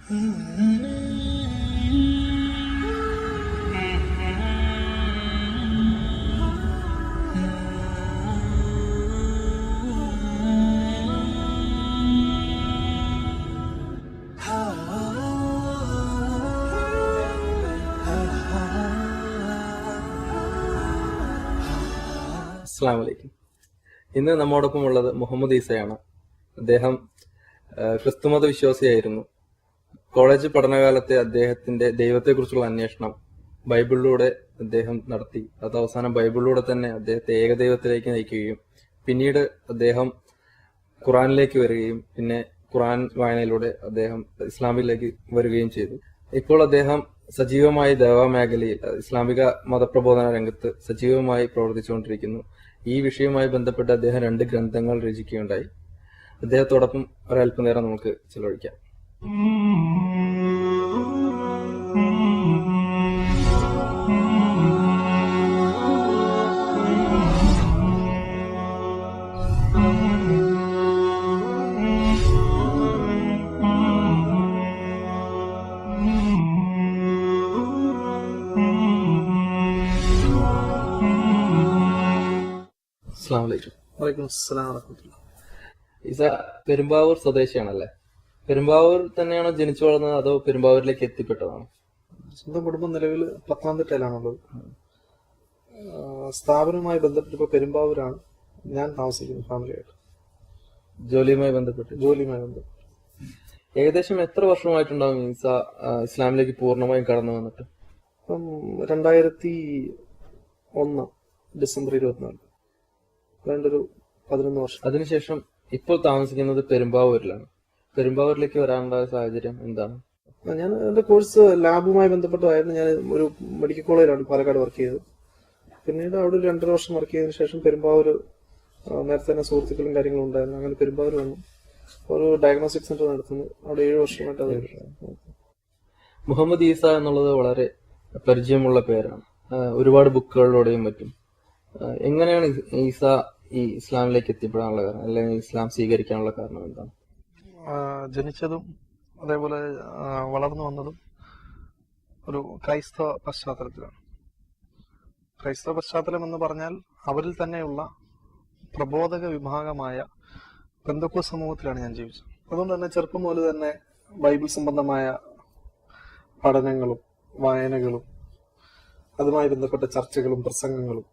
അസ്സലാമു അലൈക്കും. ഇന്ന് നമ്മോടൊപ്പം ഉള്ളത് മുഹമ്മദ് ഈസയാണ്. അദ്ദേഹം ക്രിസ്തുമത വിശ്വാസിയായിരുന്നു. കോളേജ് പഠനകാലത്തെ അദ്ദേഹത്തിന്റെ ദൈവത്തെക്കുറിച്ചുള്ള അന്വേഷണം ബൈബിളിലൂടെ അദ്ദേഹം നടത്തി. അത് അവസാനം ബൈബിളിലൂടെ തന്നെ അദ്ദേഹത്തെ ഏകദൈവത്തിലേക്ക് നയിക്കുകയും പിന്നീട് അദ്ദേഹം ഖുറാനിലേക്ക് വരികയും പിന്നെ ഖുറാൻ വായനയിലൂടെ അദ്ദേഹം ഇസ്ലാമിലേക്ക് വരികയും ചെയ്തു. ഇപ്പോൾ അദ്ദേഹം സജീവമായി ദേവാ മേഖലയിൽ ഇസ്ലാമിക മതപ്രബോധന രംഗത്ത് സജീവമായി പ്രവർത്തിച്ചുകൊണ്ടിരിക്കുന്നു. ഈ വിഷയവുമായി ബന്ധപ്പെട്ട് അദ്ദേഹം 2 ഗ്രന്ഥങ്ങൾ രചിക്കുകയുണ്ടായി. അദ്ദേഹത്തോടൊപ്പം ഒരല്പനേരം നമുക്ക് ചെലവഴിക്കാം. ഈസ പെരുമ്പാവൂർ സ്വദേശിയാണല്ലേ? പെരുമ്പാവൂർ തന്നെയാണോ ജനിച്ചു വളർന്നത്, അതോ പെരുമ്പാവൂരിലേക്ക് എത്തിപ്പെട്ടതാണോ? സ്വന്തം കുടുംബം നിലവിൽ പത്തനംതിട്ടയിലാണുള്ളത്. സ്ഥാപനവുമായി ബന്ധപ്പെട്ട് ഇപ്പൊ പെരുമ്പാവൂരാണ് ഞാൻ താമസിക്കുന്നത് ഫാമിലിയായിട്ട്. ജോലിയുമായി ബന്ധപ്പെട്ട് ഏകദേശം എത്ര വർഷമായിട്ടുണ്ടാവും ഈസ ഇസ്ലാമിലേക്ക് പൂർണ്ണമായും കടന്നു വന്നിട്ട്? ഇപ്പം 2001 ഡിസംബർ 24, വേണ്ടൊരു 11 വർഷം. അതിനുശേഷം ഇപ്പോൾ താമസിക്കുന്നത് പെരുമ്പാവൂരിലാണ്. പെരുമ്പാവൂരിലേക്ക് വരാനുള്ള സാഹചര്യം എന്താണ്? ഞാൻ എന്റെ കോഴ്സ് ലാബുമായി ബന്ധപ്പെട്ടതായിരുന്നു. ഞാൻ ഒരു മെഡിക്കൽ കോളേജിലാണ് പാലക്കാട് വർക്ക് ചെയ്തത്. പിന്നീട് അവിടെ ഒരു 2.5 വർഷം വർക്ക് ചെയ്തതിനു ശേഷം പെരുമ്പാവൂർ, നേരത്തെ തന്നെ സുഹൃത്തുക്കളും കാര്യങ്ങളും ഉണ്ടായിരുന്നു. അങ്ങനെ പെരുമ്പാവൂർ വന്നു ഒരു ഡയഗ്നോസ്റ്റിക് സെന്റർ നടത്തുന്നു. അവിടെ 7 വർഷമായിട്ട് അത്. മുഹമ്മദ് ഈസ എന്നുള്ളത് വളരെ പരിചയമുള്ള പേരാണ്. ഒരുപാട് ബുക്കുകളിലൂടെയും മറ്റും. എങ്ങനെയാണ് ഈസ ഈ ഇസ്ലാമിലേക്ക് എത്തിപ്പെടാനുള്ള കാരണം, അല്ലെങ്കിൽ ഇസ്ലാം സ്വീകരിക്കാനുള്ള കാരണം എന്താണ്? ജനിച്ചതും അതേപോലെ വളർന്നു വന്നതും ഒരു ക്രൈസ്തവ പശ്ചാത്തലത്തിലാണ്. ക്രൈസ്തവ പശ്ചാത്തലം എന്ന് പറഞ്ഞാൽ അവരിൽ തന്നെയുള്ള പ്രബോധക വിഭാഗമായ പെന്തക്കോസ്ത് സമൂഹത്തിലാണ് ഞാൻ ജീവിച്ചത്. അതുകൊണ്ട് തന്നെ ചെറുപ്പം മുതൽ തന്നെ ബൈബിൾ സംബന്ധമായ പഠനങ്ങളും വായനകളും അതുമായി ബന്ധപ്പെട്ട ചർച്ചകളും പ്രസംഗങ്ങളും,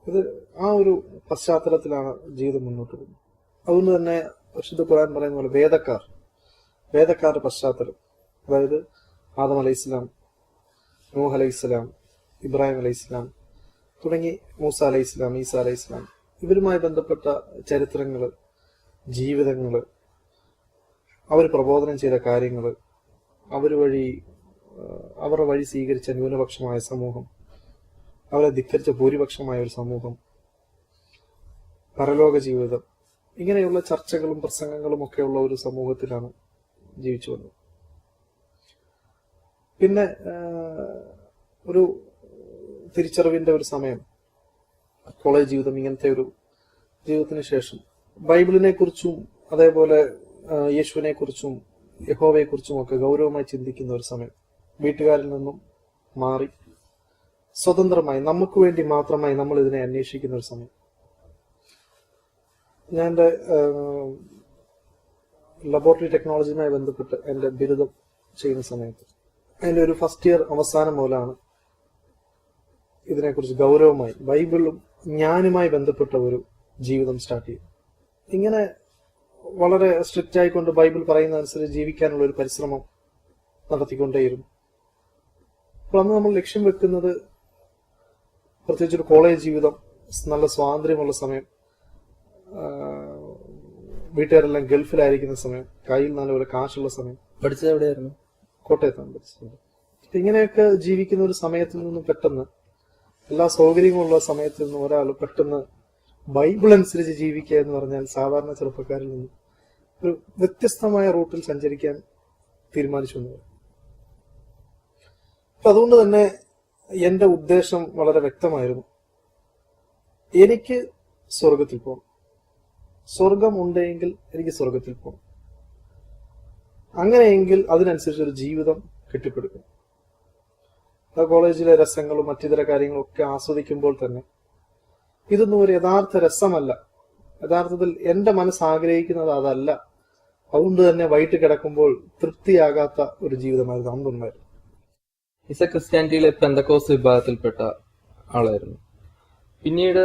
ഇത് ആ ഒരു പശ്ചാത്തലത്തിലാണ് ജീവിതം മുന്നോട്ട് പോകുന്നത്. അതുകൊണ്ട് തന്നെ വിശുദ്ധ ഖുർആൻ പറയുന്ന പോലെ വേദക്കാരുടെ പശ്ചാത്തലം, അതായത് ആദം അലൈഹിസ്സലാം, നൂഹ് അലൈഹിസ്സലാം, ഇബ്രാഹിം അലൈഹിസ്സലാം തുടങ്ങി മൂസ അലൈഹിസ്സലാം, ഈസ അലൈഹിസ്സലാം, ഇവരുമായി ബന്ധപ്പെട്ട ചരിത്രങ്ങള്, ജീവിതങ്ങള്, അവർ പ്രബോധനം ചെയ്ത കാര്യങ്ങള്, അവരുടെ വഴി സ്വീകരിച്ച ന്യൂനപക്ഷമായ സമൂഹം, അവരെ ധിക്കരിച്ച ഭൂരിപക്ഷമായ ഒരു സമൂഹം, പരലോക ജീവിതം, ഇങ്ങനെയുള്ള ചർച്ചകളും പ്രസംഗങ്ങളും ഒക്കെയുള്ള ഒരു സമൂഹത്തിലാണ് ജീവിച്ചു വന്നത്. പിന്നെ ഒരു തിരിച്ചറിവിന്റെ ഒരു സമയം, കോളേജ് ജീവിതം, ഇങ്ങനത്തെ ഒരു ജീവിതത്തിന് ശേഷം ബൈബിളിനെ കുറിച്ചും അതേപോലെ യേശുവിനെ കുറിച്ചും യഹോവയെ കുറിച്ചും ഒക്കെ ഗൗരവമായി ചിന്തിക്കുന്ന ഒരു സമയം, വീട്ടുകാരിൽ നിന്നും മാറി സ്വതന്ത്രമായി നമുക്ക് വേണ്ടി മാത്രമായി നമ്മൾ ഇതിനെ അന്വേഷിക്കുന്ന ഒരു സമയം. ഞാൻ എൻ്റെ ലബോറട്ടറി ടെക്നോളജിയുമായി ബന്ധപ്പെട്ട് എൻ്റെ ബിരുദം ചെയ്യുന്ന സമയത്ത് അതിൻ്റെ ഒരു ഫസ്റ്റ് ഇയർ അവസാനം മുതലാണ് ഇതിനെക്കുറിച്ച് ഗൗരവമായി ബൈബിളും ഞാനുമായി ബന്ധപ്പെട്ട ഒരു ജീവിതം സ്റ്റാർട്ട് ചെയ്തു. ഇങ്ങനെ വളരെ സ്ട്രിക്റ്റ് ആയിക്കൊണ്ട് ബൈബിൾ പറയുന്ന അനുസരിച്ച് ജീവിക്കാനുള്ള ഒരു പരിശ്രമം നടത്തിക്കൊണ്ടേയിരുന്നു. അപ്പോൾ അന്ന് നമ്മൾ ലക്ഷ്യം വെക്കുന്നത്, പ്രത്യേകിച്ച് ഒരു കോളേജ് ജീവിതം, നല്ല സ്വാതന്ത്ര്യമുള്ള സമയം, വീട്ടുകാരെല്ലാം ഗൾഫിലായിരിക്കുന്ന സമയം, കയ്യിൽ നല്ലപോലെ കാശുള്ള സമയം. പഠിച്ചത് എവിടെയായിരുന്നു? കോട്ടയത്താണ് പഠിച്ചത്. ഇങ്ങനെയൊക്കെ ജീവിക്കുന്ന ഒരു സമയത്തിൽ നിന്നും പെട്ടെന്ന്, എല്ലാ സൗകര്യങ്ങളുള്ള സമയത്തിൽ നിന്ന് ഒരാൾ പെട്ടെന്ന് ബൈബിൾ അനുസരിച്ച് ജീവിക്കുക എന്ന് പറഞ്ഞാൽ സാധാരണ ചെറുപ്പക്കാരിൽ നിന്ന് ഒരു വ്യത്യസ്തമായ റൂട്ടിൽ സഞ്ചരിക്കാൻ തീരുമാനിച്ചു എന്ന് പറയും. അപ്പൊ അതുകൊണ്ട് തന്നെ എന്റെ ഉദ്ദേശം വളരെ വ്യക്തമായിരുന്നു. എനിക്ക് സ്വർഗത്തിൽ പോകണം, സ്വർഗം ഉണ്ടെങ്കിൽ എനിക്ക് സ്വർഗത്തിൽ പോകണം. അങ്ങനെയെങ്കിൽ അതിനനുസരിച്ച് ഒരു ജീവിതം കെട്ടിപ്പടുക്കും. കോളേജിലെ രസങ്ങളും മറ്റിതര കാര്യങ്ങളും ഒക്കെ ആസ്വദിക്കുമ്പോൾ തന്നെ ഇതൊന്നും ഒരു യഥാർത്ഥ രസമല്ല. യഥാർത്ഥത്തിൽ എന്റെ മനസ്സ് ആഗ്രഹിക്കുന്നത് അതല്ല. അതുകൊണ്ട് തന്നെ വൈകിട്ട് കിടക്കുമ്പോൾ തൃപ്തിയാകാത്ത ഒരു ജീവിതമായിരുന്നു അന്നുണ്ടായിരുന്നു. ഈസ ക്രിസ്ത്യാനിറ്റിയിലെ പെന്തക്കോസ് വിഭാഗത്തിൽപ്പെട്ട ആളായിരുന്നു. പിന്നീട്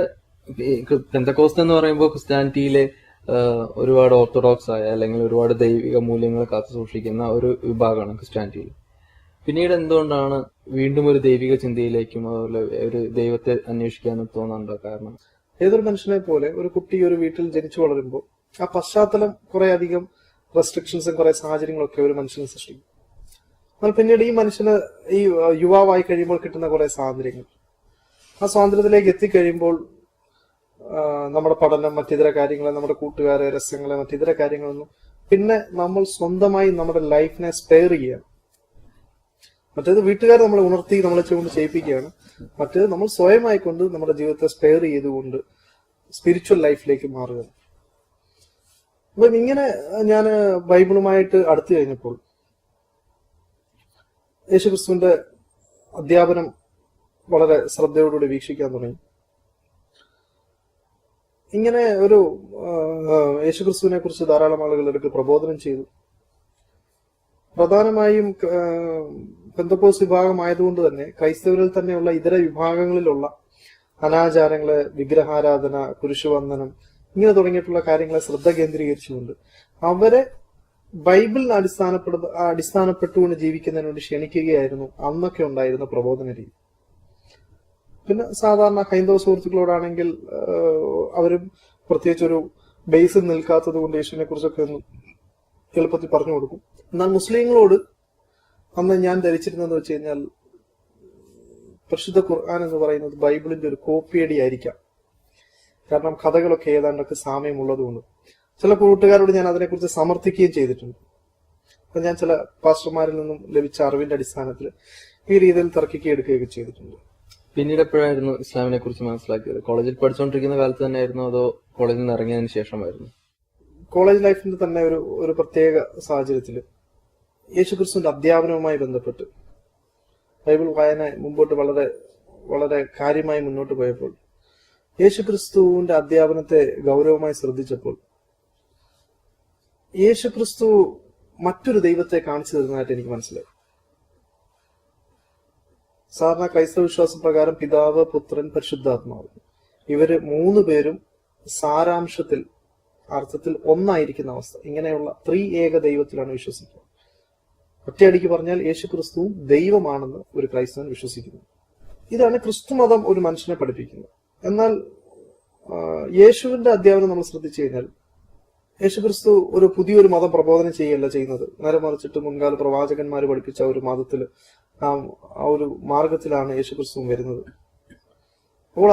പെന്തക്കോസ്റ്റ് എന്ന് പറയുമ്പോൾ ക്രിസ്ത്യാനിറ്റിയിലെ ഒരുപാട് ഓർത്തഡോക്സ് ആയ അല്ലെങ്കിൽ ഒരുപാട് ദൈവിക മൂല്യങ്ങൾ കാത്തു സൂക്ഷിക്കുന്ന ഒരു വിഭാഗമാണ് ക്രിസ്ത്യാനിറ്റിയിൽ. പിന്നീട് എന്തുകൊണ്ടാണ് വീണ്ടും ഒരു ദൈവിക ചിന്തയിലേക്കും അതുപോലെ ഒരു ദൈവത്തെ അന്വേഷിക്കാനും തോന്നാനുള്ള കാരണം? ഏതൊരു മനുഷ്യനെ പോലെ ഒരു കുട്ടി ഒരു വീട്ടിൽ ജനിച്ചു വളരുമ്പോൾ ആ പശ്ചാത്തലം കുറെ അധികം റെസ്ട്രിക്ഷൻസും കുറെ സാഹചര്യങ്ങളൊക്കെ ഒരു മനുഷ്യന് സൃഷ്ടിക്കും. എന്നാൽ പിന്നീട് ഈ മനുഷ്യന് ഈ യുവാവായി കഴിയുമ്പോൾ കിട്ടുന്ന കുറെ സ്വാതന്ത്ര്യങ്ങൾ, ആ സ്വാതന്ത്ര്യത്തിലേക്ക് എത്തിക്കഴിയുമ്പോൾ നമ്മുടെ പഠനം, മറ്റിതര കാര്യങ്ങളെ, നമ്മുടെ കൂട്ടുകാരെ, രസങ്ങളെ, മറ്റിതര കാര്യങ്ങളൊന്നും പിന്നെ നമ്മൾ സ്വന്തമായി നമ്മുടെ ലൈഫിനെ സ്പെയർ ചെയ്യുകയാണ്. മറ്റേത് വീട്ടുകാർ നമ്മളെ ഉണർത്തി നമ്മളെ കൊണ്ട് ചെയ്യിപ്പിക്കുകയാണ്. മറ്റേത് നമ്മൾ സ്വയമായിക്കൊണ്ട് നമ്മുടെ ജീവിതത്തെ സ്പെയർ ചെയ്തുകൊണ്ട് സ്പിരിച്വൽ ലൈഫിലേക്ക് മാറുക. അപ്പം ഇങ്ങനെ ഞാൻ ബൈബിളുമായിട്ട് അടുത്തു കഴിഞ്ഞപ്പോൾ യേശുക്രിസ്തുവിന്റെ അധ്യാപനം വളരെ ശ്രദ്ധയോടുകൂടി വീക്ഷിക്കാൻ തുടങ്ങി. ഇങ്ങനെ ഒരു യേശുക്രിസ്തുവിനെ കുറിച്ച് ധാരാളം ആളുകളെടുക്ക് പ്രബോധനം ചെയ്തു. പ്രധാനമായും പെന്തക്കോസ് വിഭാഗമായതുകൊണ്ട് തന്നെ ക്രൈസ്തവരിൽ തന്നെയുള്ള ഇതര വിഭാഗങ്ങളിലുള്ള അനാചാരങ്ങളെ, വിഗ്രഹാരാധന, കുരിശുവന്ദനം, ഇങ്ങനെ തുടങ്ങിയിട്ടുള്ള കാര്യങ്ങളെ ശ്രദ്ധ കേന്ദ്രീകരിച്ചുകൊണ്ട് അവരെ ബൈബിളിന് അടിസ്ഥാനപ്പെട്ടുകൊണ്ട് ജീവിക്കുന്നതിന് വേണ്ടി ക്ഷണിക്കുകയായിരുന്നു അന്നൊക്കെ ഉണ്ടായിരുന്ന പ്രബോധന രീതി. പിന്നെ സാധാരണ ഹൈന്ദവ സുഹൃത്തുക്കളോടാണെങ്കിൽ അവരും പ്രത്യേകിച്ച് ഒരു ബേസിൽ നിൽക്കാത്തത് കൊണ്ട് യേശുവിനെ കുറിച്ചൊക്കെ ഒന്ന് എളുപ്പത്തിൽ പറഞ്ഞു കൊടുക്കും. എന്നാൽ മുസ്ലിങ്ങളോട് അന്ന് ഞാൻ ധരിച്ചിരുന്നതെന്ന് വെച്ച് കഴിഞ്ഞാൽ പരിശുദ്ധ ഖുർആൻ എന്ന് പറയുന്നത് ബൈബിളിന്റെ ഒരു കോപ്പിയടി ആയിരിക്കാം. കാരണം കഥകളൊക്കെ ഏതാണ്ടൊക്കെ സാമ്യമുള്ളതുകൊണ്ട് ചില കൂട്ടുകാരോട് ഞാൻ അതിനെക്കുറിച്ച് സമർത്ഥിക്കുകയും ചെയ്തിട്ടുണ്ട്. അപ്പൊ ഞാൻ ചില പാസ്റ്റർമാരിൽ നിന്നും ലഭിച്ച അറിവിന്റെ അടിസ്ഥാനത്തിൽ ഈ രീതിയിൽ തർക്കിക്കുക എടുക്കുകയൊക്കെ ചെയ്തിട്ടുണ്ട്. പിന്നീട് എപ്പോഴായിരുന്നു ഇസ്ലാമിനെ കുറിച്ച് മനസ്സിലാക്കിയത്? കോളേജിൽ പഠിച്ചുകൊണ്ടിരിക്കുന്ന കാലത്ത് തന്നെയായിരുന്നോ അതോ കോളേജിൽ നിന്ന് ഇറങ്ങിയതിന് ശേഷമായിരുന്നു? കോളേജ് ലൈഫിന്റെ തന്നെ ഒരു പ്രത്യേക സാഹചര്യത്തിൽ യേശുക്രിസ്തുവിന്റെ അധ്യാപനവുമായി ബന്ധപ്പെട്ട് ബൈബിൾ വായന മുമ്പോട്ട് വളരെ വളരെ കാര്യമായി മുന്നോട്ട് പോയപ്പോൾ യേശുക്രിസ്തുവിന്റെ അധ്യാപനത്തെ ഗൗരവമായി ശ്രദ്ധിച്ചപ്പോൾ യേശുക്രിസ്തു മറ്റൊരു ദൈവത്തെ കാണിച്ചു തരുന്നതായിട്ട് എനിക്ക് മനസ്സിലായി. സാധാരണ ക്രൈസ്തവ വിശ്വാസ പ്രകാരം പിതാവ്, പുത്രൻ, പരിശുദ്ധാത്മാവ് ഇവര് മൂന്ന് പേരും സാരാംശത്തിൽ അർത്ഥത്തിൽ ഒന്നായിരിക്കുന്ന അവസ്ഥ, ഇങ്ങനെയുള്ള ഏക ദൈവത്തിലാണ് വിശ്വസിക്കുക. ഒറ്റയടിക്ക് പറഞ്ഞാൽ യേശുക്രിസ്തുവും ദൈവമാണെന്ന് ഒരു ക്രൈസ്തവൻ വിശ്വസിക്കുന്നു. ഇതാണ് ക്രിസ്തുമതം ഒരു മനുഷ്യനെ പഠിപ്പിക്കുന്നത്. എന്നാൽ യേശുവിന്റെ അധ്യാപനം നമ്മൾ ശ്രദ്ധിച്ചു കഴിഞ്ഞാൽ യേശുക്രിസ്തു ഒരു പുതിയൊരു മതം പ്രബോധനം ചെയ്യുകയല്ല ചെയ്യുന്നത്. നേരെ മറിച്ചിട്ട് മുൻകാല പ്രവാചകന്മാർ പഠിപ്പിച്ച ഒരു മതത്തിൽ ആ ഒരു മാർഗത്തിലാണ് യേശുക്രിസ്തു വരുന്നത്. അപ്പോൾ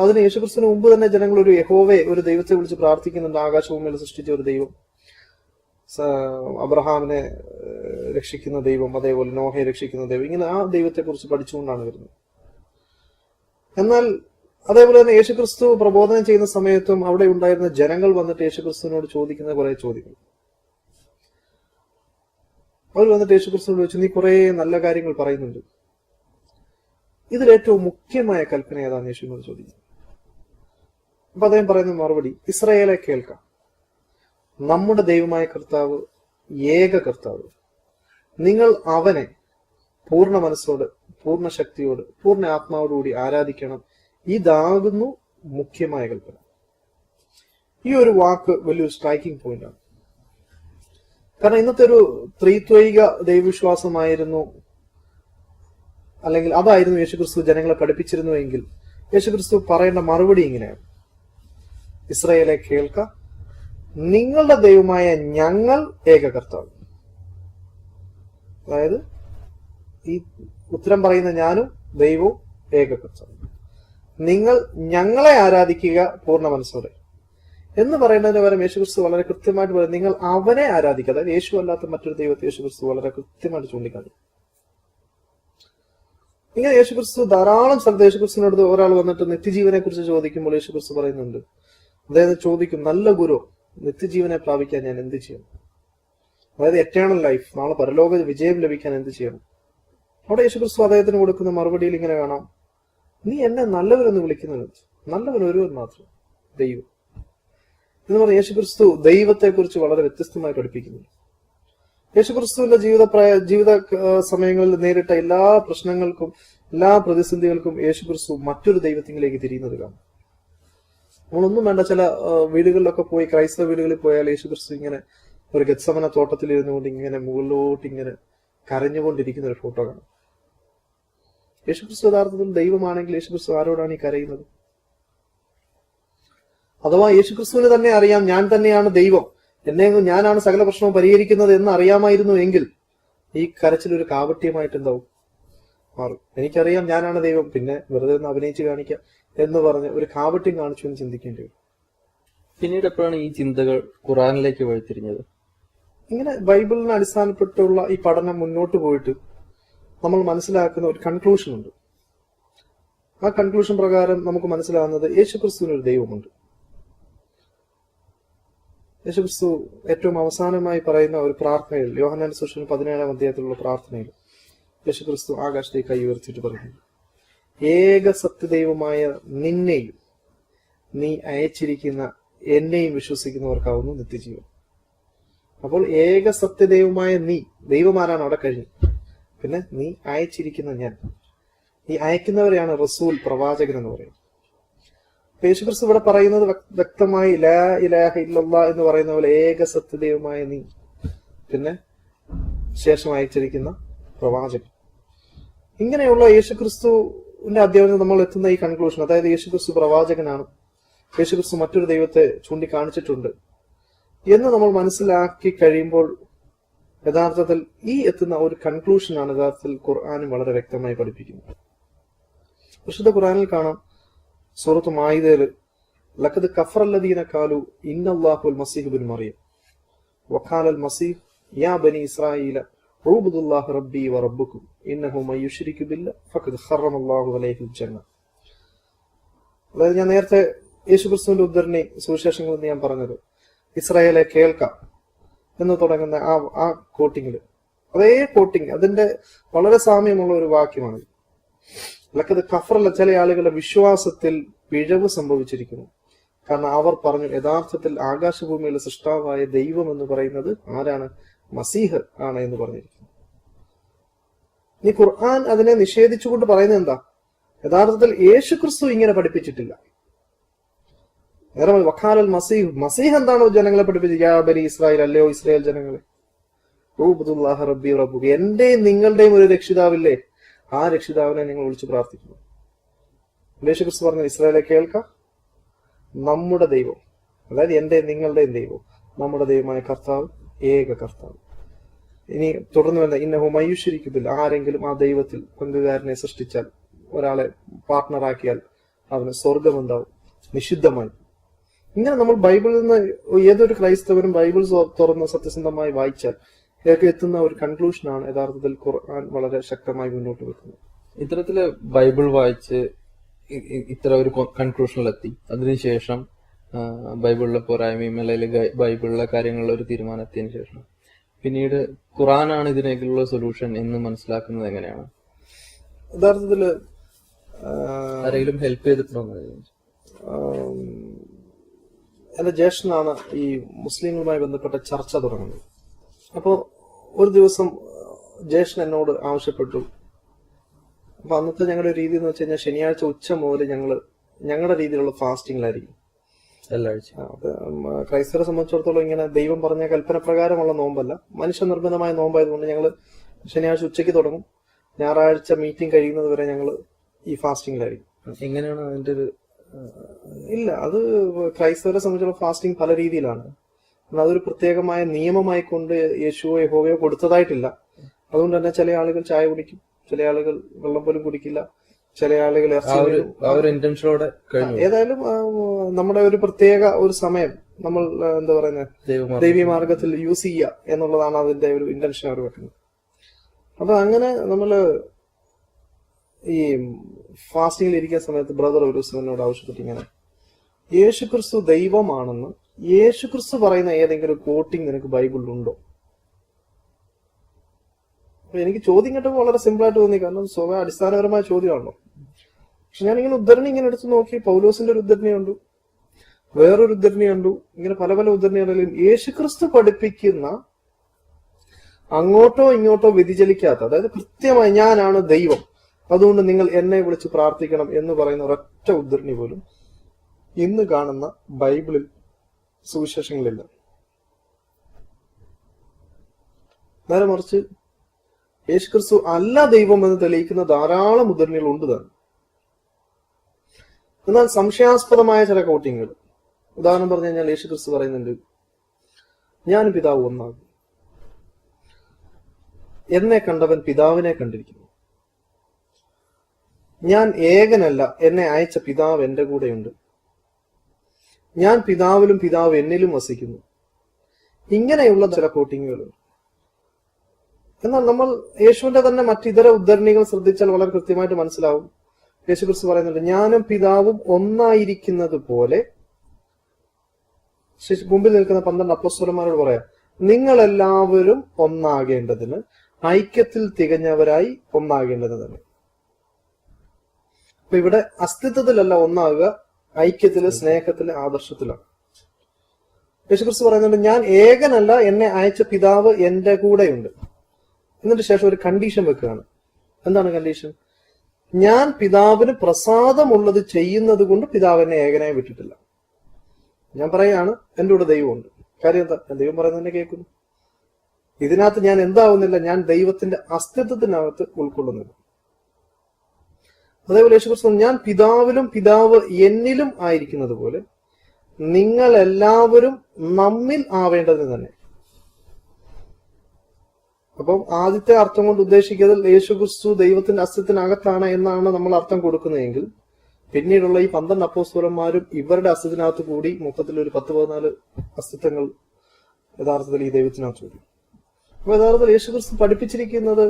അതിന് യേശുക്രിസ്തുവിന് മുമ്പ് തന്നെ ജനങ്ങൾ ഒരു യഹോവയെ, ഒരു ദൈവത്തെ വിളിച്ച് പ്രാർത്ഥിക്കുന്നുണ്ട്. ആകാശഭൂമിയിൽ സൃഷ്ടിച്ച ഒരു ദൈവം, അബ്രഹാമിനെ രക്ഷിക്കുന്ന ദൈവം, അതേപോലെ നോഹയെ രക്ഷിക്കുന്ന ദൈവം, ഇങ്ങനെ ആ ദൈവത്തെ കുറിച്ച് പഠിച്ചുകൊണ്ടാണ് വരുന്നത്. എന്നാൽ അതേപോലെ തന്നെ യേശുക്രിസ്തു പ്രബോധനം ചെയ്യുന്ന സമയത്തും അവിടെ ഉണ്ടായിരുന്ന ജനങ്ങൾ വന്നിട്ട് യേശുക്രിസ്തുവിനോട് ചോദിക്കുന്ന കുറെ ചോദ്യങ്ങൾ. അവർ വന്നിട്ട് യേശുക്രിസ്തുവിനോട് ചോദിച്ചു, നീ കുറെ നല്ല കാര്യങ്ങൾ പറയുന്നുണ്ട്, ഇതിലേറ്റവും മുഖ്യമായ കൽപ്പന ഏതാന്ന് യേശുവിനോട് ചോദിക്കുന്നു. അപ്പൊ അദ്ദേഹം പറയുന്ന മറുപടി, ഇസ്രായേലെ കേൾക്കാം, നമ്മുടെ ദൈവമായ കർത്താവ് ഏക കർത്താവ്, നിങ്ങൾ അവനെ പൂർണ്ണ മനസ്സോട്, പൂർണ്ണ ശക്തിയോട്, പൂർണ്ണ ആത്മാവോടുകൂടി ആരാധിക്കണം, ഇതാകുന്നു മുഖ്യമായ കൽപ്പന. ഈ ഒരു വാക്ക് വലിയൊരു സ്ട്രൈക്കിംഗ് പോയിന്റ് ആണ്. കാരണം ഇന്നത്തെ ഒരു ത്രിത്വൈക ദൈവവിശ്വാസമായിരുന്നു, അല്ലെങ്കിൽ അതായിരുന്നു യേശുക്രിസ്തു ജനങ്ങളെ പഠിപ്പിച്ചിരുന്നുവെങ്കിൽ യേശുക്രിസ്തു പറയേണ്ട മറുപടി ഇങ്ങനെയാണ്, ഇസ്രായേലെ കേൾക്ക, നിങ്ങളുടെ ദൈവമായ ഞങ്ങൾ ഏക കർത്താവ്. അതായത് ഈ ഉത്തരം പറയുന്ന ഞാനും ദൈവവും ഏക കർത്താവ്, നിങ്ങൾ ഞങ്ങളെ ആരാധിക്കുക പൂർണ്ണ മനസ്സോടെ എന്ന് പറയുന്നതിന് പകരം യേശുക്രിസ്തു വളരെ കൃത്യമായിട്ട് പറയും, നിങ്ങൾ അവനെ ആരാധിക്കുക. അതായത് യേശു അല്ലാത്ത മറ്റൊരു ദൈവത്തെ യേശുക്രിസ്തു വളരെ കൃത്യമായിട്ട് ചൂണ്ടിക്കാണിക്കും. ഇങ്ങനെ യേശുക്രിസ്തു ധാരാളം സ്ഥലത്ത് യേശുക്രിസ്തുവിനോട് ഒരാൾ വന്നിട്ട് നിത്യജീവനെ കുറിച്ച് ചോദിക്കുമ്പോൾ യേശുക്രിസ്തു പറയുന്നുണ്ട്, അദ്ദേഹം ചോദിക്കും, നല്ല ഗുരു, നിത്യജീവനെ പ്രാപിക്കാൻ ഞാൻ എന്ത് ചെയ്യണം? അതായത് എറ്റേണൽ ലൈഫ്, നാളെ പരലോക വിജയം ലഭിക്കാൻ എന്ത് ചെയ്യണം? അവിടെ യേശുക്രിസ്തു അദ്ദേഹത്തിന് കൊടുക്കുന്ന മറുപടിയിൽ ഇങ്ങനെ കാണാം, നീ എന്നെ നല്ലവരെന്ന് വിളിക്കുന്നത്, നല്ലവൻ ഒരുവൻ മാത്രം, ദൈവം എന്ന് പറഞ്ഞ യേശുക്രിസ്തു ദൈവത്തെ കുറിച്ച് വളരെ വ്യത്യസ്തമായി പഠിപ്പിക്കുന്നു. യേശുക്രിസ്തുവിന്റെ ജീവിത സമയങ്ങളിൽ നേരിട്ട എല്ലാ പ്രശ്നങ്ങൾക്കും എല്ലാ പ്രതിസന്ധികൾക്കും യേശുക്രിസ്തു മറ്റൊരു ദൈവത്തിലേക്ക് തിരിയുന്നത് കാണാം. നമ്മളൊന്നും വേണ്ട, ചില വീടുകളിലൊക്കെ പോയി, ക്രൈസ്തവ വീടുകളിൽ പോയാൽ യേശുക്രിസ്തു ഇങ്ങനെ ഒരു ഗത്സമന തോട്ടത്തിൽ ഇരുന്നുകൊണ്ട് ഇങ്ങനെ മുകളിലോട്ട് ഇങ്ങനെ കരഞ്ഞുകൊണ്ടിരിക്കുന്ന ഒരു ഫോട്ടോ കാണാം. യേശുക്രിസ്തു യഥാർത്ഥത്തിൽ ദൈവമാണെങ്കിൽ യേശുക്രിസ്തു ആരോടാണ് ഈ കരയുന്നത്? അഥവാ യേശുക്രിസ്തുവിന് തന്നെ അറിയാം ഞാൻ തന്നെയാണ് ദൈവം, ഞാനാണ് സകല പ്രശ്നവും പരിഹരിക്കുന്നത് എന്ന് അറിയാമായിരുന്നു എങ്കിൽ ഈ കരച്ചിൽ ഒരു കാപട്യമായിട്ട് എന്താവും മാറും. എനിക്കറിയാം ഞാനാണ് ദൈവം, പിന്നെ വെറുതെ ഒന്ന് അഭിനയിച്ച് കാണിക്കാം എന്ന് പറഞ്ഞ് ഒരു കാപട്യം കാണിച്ചു എന്ന് ചിന്തിക്കേണ്ടി വരും. പിന്നീട് എപ്പോഴാണ് ഈ ചിന്തകൾ ഖുറാനിലേക്ക് വഴിത്തിരിഞ്ഞത്? ഇങ്ങനെ ബൈബിളിനെ അടിസ്ഥാനപ്പെട്ടുള്ള ഈ പഠനം മുന്നോട്ട് പോയിട്ട് നമ്മൾ മനസ്സിലാക്കുന്ന ഒരു കൺക്ലൂഷൻ ഉണ്ട്. ആ കൺക്ലൂഷൻ പ്രകാരം നമുക്ക് മനസ്സിലാകുന്നത് യേശുക്രിസ്തുവിന് ഒരു ദൈവമുണ്ട്. യേശുക്രിസ്തു ഏറ്റവും അവസാനമായി പറയുന്ന ഒരു പ്രാർത്ഥനയിൽ, യോഹന്നാന്റെ സുവിശേഷം 17-ാം അധ്യായത്തിലുള്ള പ്രാർത്ഥനയിൽ യേശുക്രിസ്തു ആകാശത്തേക്ക് കൈ ഉയർത്തിയിട്ട് പറയുന്നു, ഏക സത്യദൈവമായ നിന്നെയും നീ അയച്ചിരിക്കുന്ന എന്നെയും വിശ്വസിക്കുന്നവർക്കാവുന്നു നിത്യജീവൻ. അപ്പോൾ ഏക സത്യദൈവമായ നീ, ദൈവമാരാണ് അവിടെ കഴിഞ്ഞു, പിന്നെ നീ അയച്ചിരിക്കുന്ന ഞാൻ, ഈ അയക്കുന്നവരെയാണ് റസൂൽ, പ്രവാചകൻ എന്ന് പറയുന്നത്. യേശുക്രിസ്തു ഇവിടെ പറയുന്നത് വ്യക്തമായി ലാ ഇലാഹ ഇല്ലല്ലാഹ് എന്ന് പറയുന്ന പോലെ ഏക സത്യദൈവമായ നീ, പിന്നെ ശേഷം അയച്ചിരിക്കുന്ന പ്രവാചകൻ. ഇങ്ങനെയുള്ള യേശുക്രിസ്തുവിന്റെ അധ്യാപനം നമ്മൾ എത്തുന്ന ഈ കൺക്ലൂഷൻ, അതായത് യേശുക്രിസ്തു പ്രവാചകനാണ്, യേശുക്രിസ്തു മറ്റൊരു ദൈവത്തെ ചൂണ്ടിക്കാണിച്ചിട്ടുണ്ട് എന്ന് നമ്മൾ മനസ്സിലാക്കി കഴിയുമ്പോൾ യഥാർത്ഥത്തിൽ ഈ എത്തുന്ന ഒരു കൺക്ലൂഷനാണ് യഥാർത്ഥത്തിൽ ഖുർആനും വളരെ വ്യക്തമായി പഠിപ്പിക്കുന്നത്. വിശുദ്ധ ഖുർആനിൽ കാണാം, സൂറത്ത് മാഇദയിൽ ലഖദ് കഫറല്ലദീന ഖാലു ഇന്നല്ലാഹുൽ മസീഹ് ഇബ്നു മറിയം വഖാലൽ മസീഹ് യാ ബനി ഇസ്രായീല ഉബ്ദുല്ലാഹ റബ്ബി വറബ്ബുക്കും ഇന്നഹു മൻ യുശ്രികു ബില്ലാഹി ഫഖദ് ഖറമല്ലാഹു അലൈഹിൽ ജന്ന. അതായത് ഞാൻ നേരത്തെ യേശുക്രിസ്തുവിന്റെ ഉദ്ധരണി സുവിശേഷങ്ങളിൽ ഞാൻ പറഞ്ഞത്, ഇസ്രായേലെ കേൾക്കാം എന്ന് തുടങ്ങുന്ന ആ കോട്ടിങ്ങില്, അതേ കോട്ടിങ്, അതിന്റെ വളരെ സാമ്യമുള്ള ഒരു വാക്യമാണ്. ലഖദ് കഫറല്ല, ചില ആളുകളുടെ വിശ്വാസത്തിൽ പിഴവ് സംഭവിച്ചിരിക്കുന്നു. കാരണം അവർ പറഞ്ഞു യഥാർത്ഥത്തിൽ ആകാശഭൂമിയിലെ സൃഷ്ടാവായ ദൈവം എന്ന് പറയുന്നത് ആരാണ്? മസീഹ് ആണ് എന്ന് പറഞ്ഞിരിക്കുന്നു. ഈ ഖുർആൻ അതിനെ നിഷേധിച്ചുകൊണ്ട് പറയുന്നത് എന്താ? യഥാർത്ഥത്തിൽ യേശുക്രിസ്തു ഇങ്ങനെ പഠിപ്പിച്ചിട്ടില്ല. നേരെ വഖാലൽ മസീഹ്, മസീഹ് എന്താണോ ജനങ്ങളെ പഠിപ്പിച്ചത്? യാ ബനി ഇസ്രായേൽ, അല്ലയോ ഇസ്രായേൽ ജനങ്ങളെ, ഉബ്ദുല്ലാഹ റബ്ബി റബ്ബുക, എന്റെയും നിങ്ങളുടെയും ഒരു രക്ഷിതാവില്ലേ, ആ രക്ഷിതാവിനെ നിങ്ങൾ വിളിച്ച് പ്രാർത്ഥിക്കുന്നു. യേശുക്രിസ്തു പറഞ്ഞു, ഇസ്രായേലെ കേൾക്ക, നമ്മുടെ ദൈവം, അതായത് എന്റെ നിങ്ങളുടെയും ദൈവം, നമ്മുടെ ദൈവമായ കർത്താവ്, ഏക കർത്താവ്. ഇനി തുടർന്ന് വേണ്ട, ഇന്നഹു മൻ യുശ്രികു ബില്ലാഹി, ആരെങ്കിലും ആ ദൈവത്തിൽ പങ്കുകാരനെ സൃഷ്ടിച്ചാൽ, ഒരാളെ പാർട്ട്ണറാക്കിയാൽ അവന് സ്വർഗമുണ്ടാവും നിഷിദ്ധമായി. ഇങ്ങനെ നമ്മൾ ബൈബിളിൽ നിന്ന് ഏതൊരു ക്രൈസ്തവനും ബൈബിൾ തുറന്ന് സത്യസന്ധമായി വായിച്ചാൽ എത്തുന്ന ഒരു കൺക്ലൂഷനാണ് യഥാർത്ഥത്തിൽ ഖുർആൻ വളരെ ശക്തമായി മുന്നോട്ട് വെക്കുന്നത്. ഇത്തരത്തില് ബൈബിൾ വായിച്ച് ഇത്ര ഒരു കൺക്ലൂഷനിലെത്തി, അതിനുശേഷം ബൈബിളിലെ പോരായ്മയും അല്ലെങ്കിൽ ബൈബിളിലെ കാര്യങ്ങളിലെ ഒരു തീരുമാനത്തിന് ശേഷം പിന്നീട് ഖുർആനാണ് ഇതിനേക്കുള്ള സൊല്യൂഷൻ എന്ന് മനസ്സിലാക്കുന്നത് എങ്ങനെയാണ്? യഥാർത്ഥത്തില് ആരെങ്കിലും ഹെൽപ്പ് ചെയ്തിട്ടുണ്ടോ? എന്റെ ജ്യേഷ്ഠനാണ് ഈ മുസ്ലിങ്ങളുമായി ബന്ധപ്പെട്ട ചർച്ച തുടങ്ങുന്നത്. അപ്പോ ഒരു ദിവസം ജ്യേഷ്ഠൻ എന്നോട് ആവശ്യപ്പെട്ടു. അപ്പൊ അന്നത്തെ ഞങ്ങളുടെ രീതി എന്ന് വെച്ച് കഴിഞ്ഞാൽ ശനിയാഴ്ച ഉച്ച മുതൽ ഞങ്ങളുടെ രീതിയിലുള്ള ഫാസ്റ്റിംഗിലായിരിക്കും എല്ലാ ആഴ്ച. ക്രൈസ്തവരെ സംബന്ധിച്ചിടത്തോളം ഇങ്ങനെ ദൈവം പറഞ്ഞ കൽപ്പന പ്രകാരമുള്ള നോമ്പല്ല, മനുഷ്യനിർബന്ധമായ നോമ്പായതുകൊണ്ട് ഞങ്ങൾ ശനിയാഴ്ച ഉച്ചയ്ക്ക് തുടങ്ങും, ഞായറാഴ്ച മീറ്റിംഗ് കഴിയുന്നത് വരെ ഞങ്ങൾ ഈ ഫാസ്റ്റിംഗിലായിരിക്കും. എങ്ങനെയാണ് അതിന്റെ ഒരു ഇല്ല, അത് ക്രൈസ്തവരെ സംബന്ധിച്ചുള്ള ഫാസ്റ്റിംഗ് പല രീതിയിലാണ്. അതൊരു പ്രത്യേകമായ നിയമമായി കൊണ്ട് യേശുവോ യഹോവയോ കൊടുത്തതായിട്ടില്ല. അതുകൊണ്ട് തന്നെ ചില ആളുകൾ ചായ കുടിക്കും, ചില ആളുകൾ വെള്ളം പോലും കുടിക്കില്ല, ചില ആളുകൾ ഇന്റൻഷനോടെ. ഏതായാലും നമ്മുടെ ഒരു പ്രത്യേക ഒരു സമയം നമ്മൾ എന്താ പറയുന്നത് ദൈവീയ മാർഗത്തിൽ യൂസ് ചെയ്യുക എന്നുള്ളതാണ് അതിന്റെ ഒരു ഇന്റൻഷൻ അവർ വെക്കുന്നത്. അപ്പൊ അങ്ങനെ നമ്മള് ഈ ഫാസ്റ്റിംഗിൽ ഇരിക്കുന്ന സമയത്ത് ബ്രദർ ഒരു ദിവസം എന്നോട് ആവശ്യപ്പെട്ട് ഇങ്ങനെ, യേശുക്രിസ്തു ദൈവമാണെന്ന് യേശുക്രിസ്തു പറയുന്ന ഏതെങ്കിലും കോട്ടിങ് നിനക്ക് ബൈബിളിലുണ്ടോ? അപ്പൊ എനിക്ക് ചോദ്യം കേട്ടപ്പോൾ വളരെ സിമ്പിൾ ആയിട്ട് തോന്നി, കാരണം സ്വഭാവ അടിസ്ഥാനപരമായ ചോദ്യമാണല്ലോ. പക്ഷെ ഞാനിങ്ങനെ ഉദ്ധരണി ഇങ്ങനെ എടുത്ത് നോക്കി, പൗലോസിന്റെ ഒരു ഉദ്ധരണി കണ്ടു, വേറൊരു ഉദ്ധരണി കണ്ടു, ഇങ്ങനെ പല പല ഉദ്ധരണികളിലും യേശുക്രിസ്തു പഠിപ്പിക്കുന്ന അങ്ങോട്ടോ ഇങ്ങോട്ടോ വ്യതിചലിക്കാത്ത, അതായത് കൃത്യമായി ഞാനാണ് ദൈവം, അതുകൊണ്ട് നിങ്ങൾ എന്നെ വിളിച്ച് പ്രാർത്ഥിക്കണം എന്ന് പറയുന്ന ഒരൊറ്റ ഉദ്ധരണി പോലും ഇന്ന് കാണുന്ന ബൈബിളിൽ സുവിശേഷങ്ങളില്ല. നേരെ മറിച്ച് യേശുക്രിസ്തു അല്ല ദൈവം എന്ന് തെളിയിക്കുന്ന ധാരാളം ഉദ്ധരണികൾ ഉണ്ട് തന്നെ. എന്നാൽ സംശയാസ്പദമായ ചില കോട്ടിങ്ങുകൾ, ഉദാഹരണം പറഞ്ഞു കഴിഞ്ഞാൽ യേശുക്രിസ്തു പറയുന്നുണ്ട്, ഞാൻ പിതാവ് ഒന്നാകും, എന്നെ കണ്ടവൻ പിതാവിനെ കണ്ടിരിക്കുന്നു, ഞാൻ ഏകനല്ല, എന്നെ അയച്ച പിതാവ് എന്റെ കൂടെയുണ്ട്, ഞാൻ പിതാവിലും പിതാവ് എന്നിലും വസിക്കുന്നു. ഇങ്ങനെയുള്ള ചില കോട്ടിങ്ങുകളുണ്ട്. എന്നാൽ നമ്മൾ യേശുവിന്റെ തന്നെ മറ്റിതര ഉദ്ധരണികൾ ശ്രദ്ധിച്ചാൽ വളരെ കൃത്യമായിട്ട് മനസ്സിലാവും. യേശുക്രിസ്തു പറയുന്നുണ്ട്, ഞാനും പിതാവും ഒന്നായിരിക്കുന്നത് പോലെ. മുമ്പിൽ നിൽക്കുന്ന 12 അപ്പോസ്തലന്മാരോട് പറയാം, നിങ്ങൾ എല്ലാവരും ഒന്നാകേണ്ടതിന്, ഐക്യത്തിൽ തികഞ്ഞവരായി ഒന്നാകേണ്ടത് തന്നെ. അപ്പൊ ഇവിടെ അസ്തിത്വത്തിലല്ല ഒന്നാകുക, ഐക്യത്തില്, സ്നേഹത്തില്, ആദർശത്തിലാണ്. യേശുക്രിസ്തു പറയുന്നുണ്ട്, ഞാൻ ഏകനല്ല, എന്നെ അയച്ച പിതാവ് എന്റെ കൂടെയുണ്ട്. എന്നിട്ട് ശേഷം ഒരു കണ്ടീഷൻ വെക്കുകയാണ്. എന്താണ് കണ്ടീഷൻ? ഞാൻ പിതാവിന് പ്രസാദമുള്ളത് ചെയ്യുന്നത് കൊണ്ട് പിതാവ് എന്നെ ഏകനായി വിട്ടിട്ടില്ല. ഞാൻ പറയാണ്, എന്റെ കൂടെ ദൈവമുണ്ട്. കാര്യം എന്താ? ഞാൻ ദൈവം പറയുന്നതിനെ കേൾക്കുന്നു. ഇതിനകത്ത് ഞാൻ എന്താവുന്നില്ല, ഞാൻ ദൈവത്തിന്റെ അസ്തിത്വത്തിനകത്ത് ഉൾക്കൊള്ളുന്നില്ല. അതേപോലെ യേശുക്രിസ്തു, ഞാൻ പിതാവിലും പിതാവ് എന്നിലും ആയിരിക്കുന്നത് പോലെ നിങ്ങൾ എല്ലാവരും നമ്മിൽ ആവേണ്ടതിന് തന്നെ. അപ്പം ആദ്യത്തെ അർത്ഥം കൊണ്ട് ഉദ്ദേശിക്കുന്നത് യേശുക്രിസ്തു ദൈവത്തിന്റെ അസ്തിത്വത്തിനകത്താണ് എന്നാണ് നമ്മൾ അർത്ഥം കൊടുക്കുന്നതെങ്കിൽ, പിന്നീടുള്ള ഈ 12 അപ്പോസ്തലന്മാരും ഇവരുടെ അസ്തിത്വത്തിനകത്ത് കൂടി മൊത്തത്തിൽ ഒരു 10-14 അസ്തിത്വങ്ങൾ യഥാർത്ഥത്തിൽ ഈ ദൈവത്തിനകത്ത് കൂടി. അപ്പൊ യഥാർത്ഥത്തിൽ യേശുക്രിസ്തു പഠിപ്പിച്ചിരിക്കുന്നത്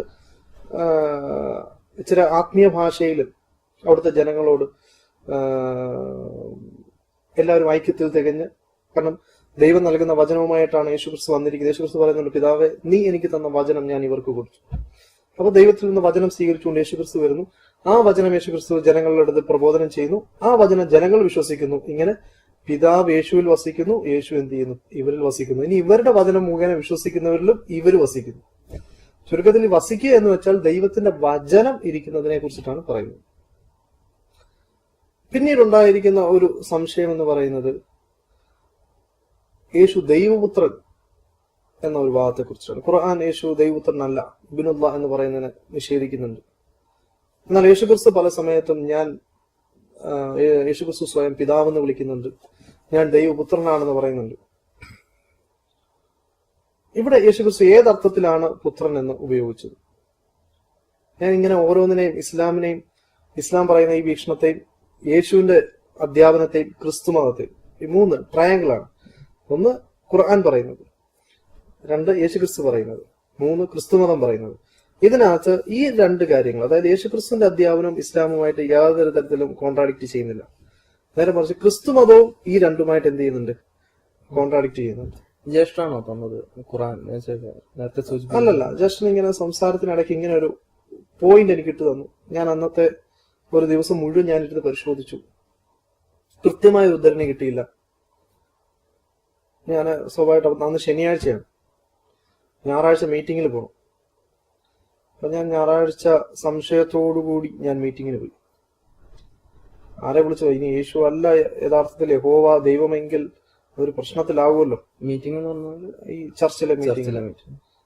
ഇച്ചിരി ആത്മീയ ഭാഷയിൽ അവിടുത്തെ ജനങ്ങളോട് എല്ലാവരും ഐക്യത്തിൽ തികഞ്ഞ്, കാരണം ദൈവം നൽകുന്ന വചനവുമായിട്ടാണ് യേശുക്രിസ്തു വന്നിരിക്കുന്നത്. യേശുക്രിസ്തു പറയുന്നുണ്ട്, പിതാവേ, നീ എനിക്ക് തന്ന വചനം ഞാൻ ഇവർക്ക് കൊടുത്തു. അപ്പൊ ദൈവത്തിൽ നിന്ന് വചനം സ്വീകരിച്ചുകൊണ്ട് യേശുക്രിസ്തു വരുന്നു. ആ വചനം യേശുക്രിസ്തു ജനങ്ങളുടെ അടുത്ത് പ്രബോധനം ചെയ്യുന്നു. ആ വചനം ജനങ്ങൾ വിശ്വസിക്കുന്നു. ഇങ്ങനെ പിതാവ് യേശുവിൽ വസിക്കുന്നു, യേശു എന്ത് ചെയ്യുന്നു? ഇവരിൽ വസിക്കുന്നു. ഇനി ഇവരുടെ വചനം മുഖേന വിശ്വസിക്കുന്നവരിലും ഇവർ വസിക്കുന്നു. ചുരുക്കത്തിൽ വസിക്കുക എന്ന് വെച്ചാൽ ദൈവത്തിന്റെ വചനം ഇരിക്കുന്നതിനെ കുറിച്ചിട്ടാണ് പറയുന്നത്. പിന്നീടുണ്ടായിരിക്കുന്ന ഒരു സംശയം എന്ന് പറയുന്നത് യേശു ദൈവപുത്രൻ എന്ന ഒരു ഭാഗത്തെ കുറിച്ചാണ്. ഖുർആൻ യേശു ദൈവപുത്രനല്ല, ഇബ്നുല്ലാ എന്ന് പറയുന്നതിനെ നിഷേധിക്കുന്നുണ്ട്. എന്നാൽ യേശുക്രിസ്തു പല സമയത്തും യേശുക്രിസ്തു സ്വയം പിതാവെന്ന് വിളിക്കുന്നുണ്ട്, ഞാൻ ദൈവപുത്രനാണെന്ന് പറയുന്നുണ്ട്. ഇവിടെ യേശുക്രിസ്തു ഏതർത്ഥത്തിലാണ് പുത്രൻ എന്ന് ഉപയോഗിച്ചത്? ഞാൻ ഇങ്ങനെ ഓരോന്നിനെയും, ഇസ്ലാം പറയുന്ന ഈ വീക്ഷണത്തെയും, യേശുവിന്റെ അധ്യാപനത്തെയും, ക്രിസ്തു മതത്തെയും, ഈ 3 ട്രയാങ്കിളാണ്. 1 ഖുർആൻ പറയുന്നത്, 2 യേശുക്രിസ്തു പറയുന്നത്, 3 ക്രിസ്തുമതം പറയുന്നത്. ഇതിനകത്ത് ഈ 2 കാര്യങ്ങൾ, അതായത് യേശുക്രിസ്തുവിന്റെ അധ്യാപനവും ഇസ്ലാമുമായിട്ട് യാതൊരു തരത്തിലും കോൺട്രാഡിക്ട് ചെയ്യുന്നില്ല. നേരെ മറിച്ച് ക്രിസ്തുമതവും ഈ 2മായിട്ട് എന്ത് ചെയ്യുന്നുണ്ട്? കോൺട്രാഡിക്ട് ചെയ്യുന്നുണ്ട്. ജ്യേഷ്ഠാണോ തന്നത് ഖുർആൻ? നേരത്തെ സൂചിപ്പിച്ചു. അല്ലല്ല, ജ്യേഷ്ഠൻ ഇങ്ങനെ സംസാരത്തിനിടയ്ക്ക് ഇങ്ങനെ ഒരു പോയിന്റ് എനിക്ക് ഇട്ട് തന്നു. ഞാൻ അന്നത്തെ ഒരു ദിവസം മുഴുവൻ ഞാനിരുന്ന് പരിശോധിച്ചു. കൃത്യമായ ഉദ്ധരണി കിട്ടിയില്ല. ഞാൻ സ്വാഭാവികമായിട്ട് അന്ന് ശനിയാഴ്ചയാണ്, ഞായറാഴ്ച മീറ്റിങ്ങിൽ പോകണം. അപ്പൊ ഞാൻ ഞായറാഴ്ച സംശയത്തോടുകൂടി ഞാൻ മീറ്റിങ്ങിന് പോയി. ആരെ വിളിച്ചോ? ഇനി യേശു അല്ല യഥാർത്ഥത്തിൽ യഹോവ ദൈവമെങ്കിൽ അതൊരു പ്രശ്നത്തിലാവുമല്ലോ. മീറ്റിംഗ് എന്ന് പറഞ്ഞാൽ ഈ ചർച്ചിലെ മീറ്റിംഗ്.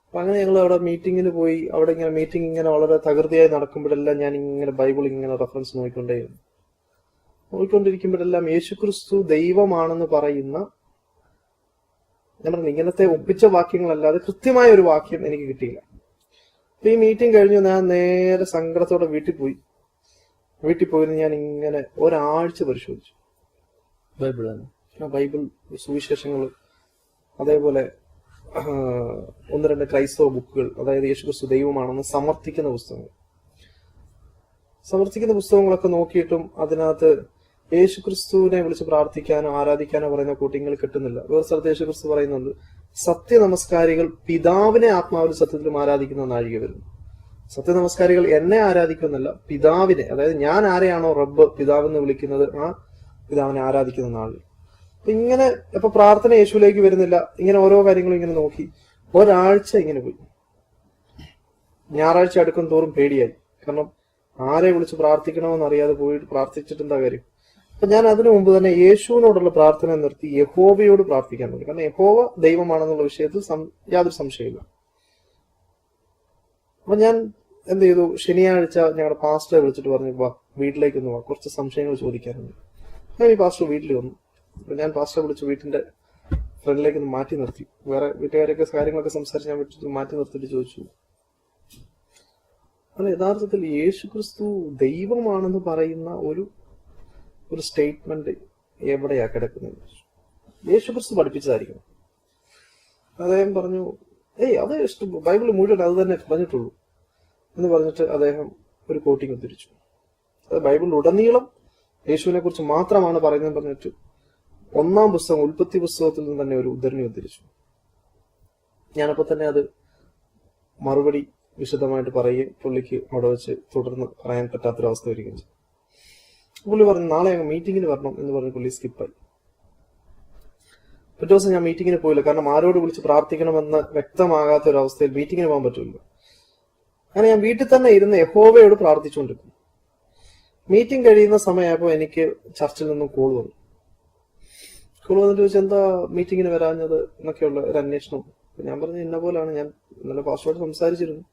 അപ്പൊ അങ്ങനെ ഞങ്ങൾ അവിടെ മീറ്റിങ്ങിന് പോയി. അവിടെ ഇങ്ങനെ മീറ്റിംഗ് ഇങ്ങനെ വളരെ തകൃതിയായി നടക്കുമ്പോഴെല്ലാം ഞാൻ ഇങ്ങനെ ബൈബിൾ ഇങ്ങനെ റെഫറൻസ് നോക്കിക്കൊണ്ടിരിക്കുമ്പോഴെല്ലാം യേശുക്രിസ്തു ദൈവമാണെന്ന് പറയുന്ന, ഞാൻ പറഞ്ഞു, ഇങ്ങനത്തെ ഒപ്പിച്ച വാക്യങ്ങളല്ലാതെ കൃത്യമായ ഒരു വാക്യം എനിക്ക് കിട്ടിയില്ല. അപ്പൊ ഈ മീറ്റിംഗ് കഴിഞ്ഞു ഞാൻ നേരെ സങ്കടത്തോടെ വീട്ടിൽ പോയി ഞാൻ ഇങ്ങനെ ഒരാഴ്ച പരിശോധിച്ചു. ബൈബിൾ, സുവിശേഷങ്ങൾ, അതേപോലെ 1-2 ക്രൈസ്തവ ബുക്കുകൾ, അതായത് യേശുക്രിസ്തു ദൈവമാണെന്ന് സമർത്ഥിക്കുന്ന പുസ്തകങ്ങളൊക്കെ നോക്കിയിട്ടും അതിനകത്ത് യേശുക്രിസ്തുവിനെ വിളിച്ച് പ്രാർത്ഥിക്കാനോ ആരാധിക്കാനോ പറയുന്ന കൂട്ടിങ്ങൾ കിട്ടുന്നില്ല. വേറെ സ്ഥലത്ത് യേശുക്രിസ്തു പറയുന്നുണ്ട്, സത്യ നമസ്കാരികൾ പിതാവിനെ ആത്മാവിൽ സത്യത്തിലും ആരാധിക്കുന്ന നാഴിക വരുന്നു. സത്യനമസ്കാരികൾ എന്നെ ആരാധിക്കുമെന്നല്ല, പിതാവിനെ, അതായത് ഞാൻ ആരെയാണോ റബ്ബ് പിതാവെന്ന് വിളിക്കുന്നത് ആ പിതാവിനെ ആരാധിക്കുന്ന ആളുകൾ. അപ്പൊ ഇങ്ങനെ ഇപ്പൊ പ്രാർത്ഥന യേശുവിലേക്ക് വരുന്നില്ല. ഇങ്ങനെ ഓരോ കാര്യങ്ങളും ഇങ്ങനെ നോക്കി ഒരാഴ്ച ഇങ്ങനെ പോയി. ഞായറാഴ്ച അടുക്കും തോറും പേടിയായി. കാരണം ആരെ വിളിച്ച് പ്രാർത്ഥിക്കണമെന്ന് അറിയാതെ പോയിട്ട് പ്രാർത്ഥിച്ചിട്ട് എന്താ കാര്യം? അപ്പൊ ഞാൻ അതിനു മുമ്പ് തന്നെ യേശുവിനോടുള്ള പ്രാർത്ഥന നിർത്തി യഹോവയോട് പ്രാർത്ഥിക്കാൻ തുടങ്ങി. കാരണം യഹോവ ദൈവമാണെന്നുള്ള വിഷയത്തിൽ യാതൊരു സംശയമില്ല. അപ്പൊ ഞാൻ എന്ത് ചെയ്തു, ശനിയാഴ്ച ഞങ്ങളുടെ പാസ്റ്ററെ വിളിച്ചിട്ട് പറഞ്ഞു, വാ വീട്ടിലേക്കൊന്ന് വാ, കുറച്ച് സംശയങ്ങൾ ചോദിക്കാനുണ്ട്. ഞാൻ ഈ പാസ്റ്റർ വീട്ടിൽ വന്നു. അപ്പൊ ഞാൻ പാസ്റ്ററെ വിളിച്ച് വീട്ടിന്റെ ഫ്രണ്ടിലേക്ക് ഒന്ന് മാറ്റി നിർത്തി. വേറെ വീട്ടുകാരൊക്കെ കാര്യങ്ങളൊക്കെ സംസാരിച്ച് ഞാൻ വിളിച്ചിട്ട് മാറ്റി നിർത്തിയിട്ട് ചോദിച്ചു, അത് യഥാർത്ഥത്തിൽ യേശു ക്രിസ്തു ദൈവമാണെന്ന് പറയുന്ന ഒരു സ്റ്റേറ്റ്മെന്റ് എവിടെയാ കിടക്കുന്നത്? യേശു ക്രിസ്തു പഠിപ്പിച്ചതായിരിക്കണം. അദ്ദേഹം പറഞ്ഞു, അത് ഇഷ്ടം ബൈബിൾ മുഴുവൻ അത് തന്നെ പറഞ്ഞിട്ടുള്ളൂ എന്ന് പറഞ്ഞിട്ട് അദ്ദേഹം ഒരു കോട്ടിങ് ഉദ്ധരിച്ചു. അത് ബൈബിളിൽ ഉടനീളം യേശുവിനെ കുറിച്ച് മാത്രമാണ് പറയുന്നത് പറഞ്ഞിട്ട് 1-ാം പുസ്തകം ഉൽപ്പത്തി പുസ്തകത്തിൽ നിന്ന് തന്നെ ഒരു ഉദ്ധരണി ഉദ്ധരിച്ചു. ഞാനപ്പോ തന്നെ അത് മറുപടി വിശദമായിട്ട് പറയുകയും പുള്ളിക്ക് അവിടെ വെച്ച് തുടർന്ന് പറയാൻ പറ്റാത്തൊരവസ്ഥ വരികയും ചെയ്തു. പുള്ളി പറഞ്ഞു, നാളെ അങ്ങ് മീറ്റിങ്ങിന് വരണം എന്ന് പറഞ്ഞ് പുള്ളി സ്കിപ്പായി. പിറ്റേ ദിവസം ഞാൻ മീറ്റിങ്ങിന് പോയില്ല. കാരണം ആരോട് വിളിച്ച് പ്രാർത്ഥിക്കണമെന്ന് വ്യക്തമാകാത്ത ഒരു അവസ്ഥയിൽ മീറ്റിങ്ങിന് പോകാൻ പറ്റില്ല. അങ്ങനെ ഞാൻ വീട്ടിൽ തന്നെ ഇരുന്ന് യഹോവയോട് പ്രാർത്ഥിച്ചുകൊണ്ടിരുന്നു. മീറ്റിംഗ് കഴിയുന്ന സമയമായപ്പോൾ എനിക്ക് ചർച്ചിൽ നിന്നും കോൾ വന്നു. കോൾ വന്നിട്ട് ചോദിച്ചാൽ എന്താ മീറ്റിങ്ങിന് വരാഞ്ഞത് എന്നൊക്കെയുള്ള ഒരു അന്വേഷണം. ഞാൻ പറഞ്ഞു, ഇന്ന പോലാണ്, ഞാൻ ഇന്നലെ പാസ്റ്ററോട് സംസാരിച്ചിരുന്നു,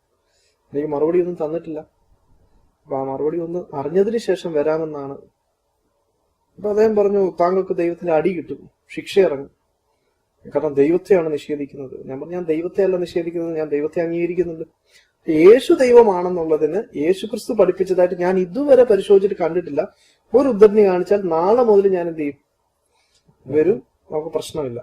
എനിക്ക് മറുപടി ഒന്നും തന്നിട്ടില്ല, അപ്പൊ ആ മറുപടി ഒന്ന് അറിഞ്ഞതിന് ശേഷം വരാമെന്നാണ്. അപ്പൊ അദ്ദേഹം പറഞ്ഞു, താങ്കൾക്ക് ദൈവത്തിന്റെ അടി കിട്ടും, ശിക്ഷ ഇറങ്ങും, കാരണം ദൈവത്തെയാണ് നിഷേധിക്കുന്നത്. ഞാൻ പറഞ്ഞു, ഞാൻ ദൈവത്തെ അല്ല നിഷേധിക്കുന്നത്, ഞാൻ ദൈവത്തെ അംഗീകരിക്കുന്നുണ്ട്. യേശു ദൈവമാണെന്നുള്ളതിന് യേശു ക്രിസ്തു പഠിപ്പിച്ചതായിട്ട് ഞാൻ ഇതുവരെ പരിശോധിച്ചിട്ട് കണ്ടിട്ടില്ല. ഒരു ഉദ്ധരണി കാണിച്ചാൽ നാളെ മുതൽ ഞാൻ എന്ത് ചെയ്യും, വരും, നമുക്ക് പ്രശ്നമില്ല.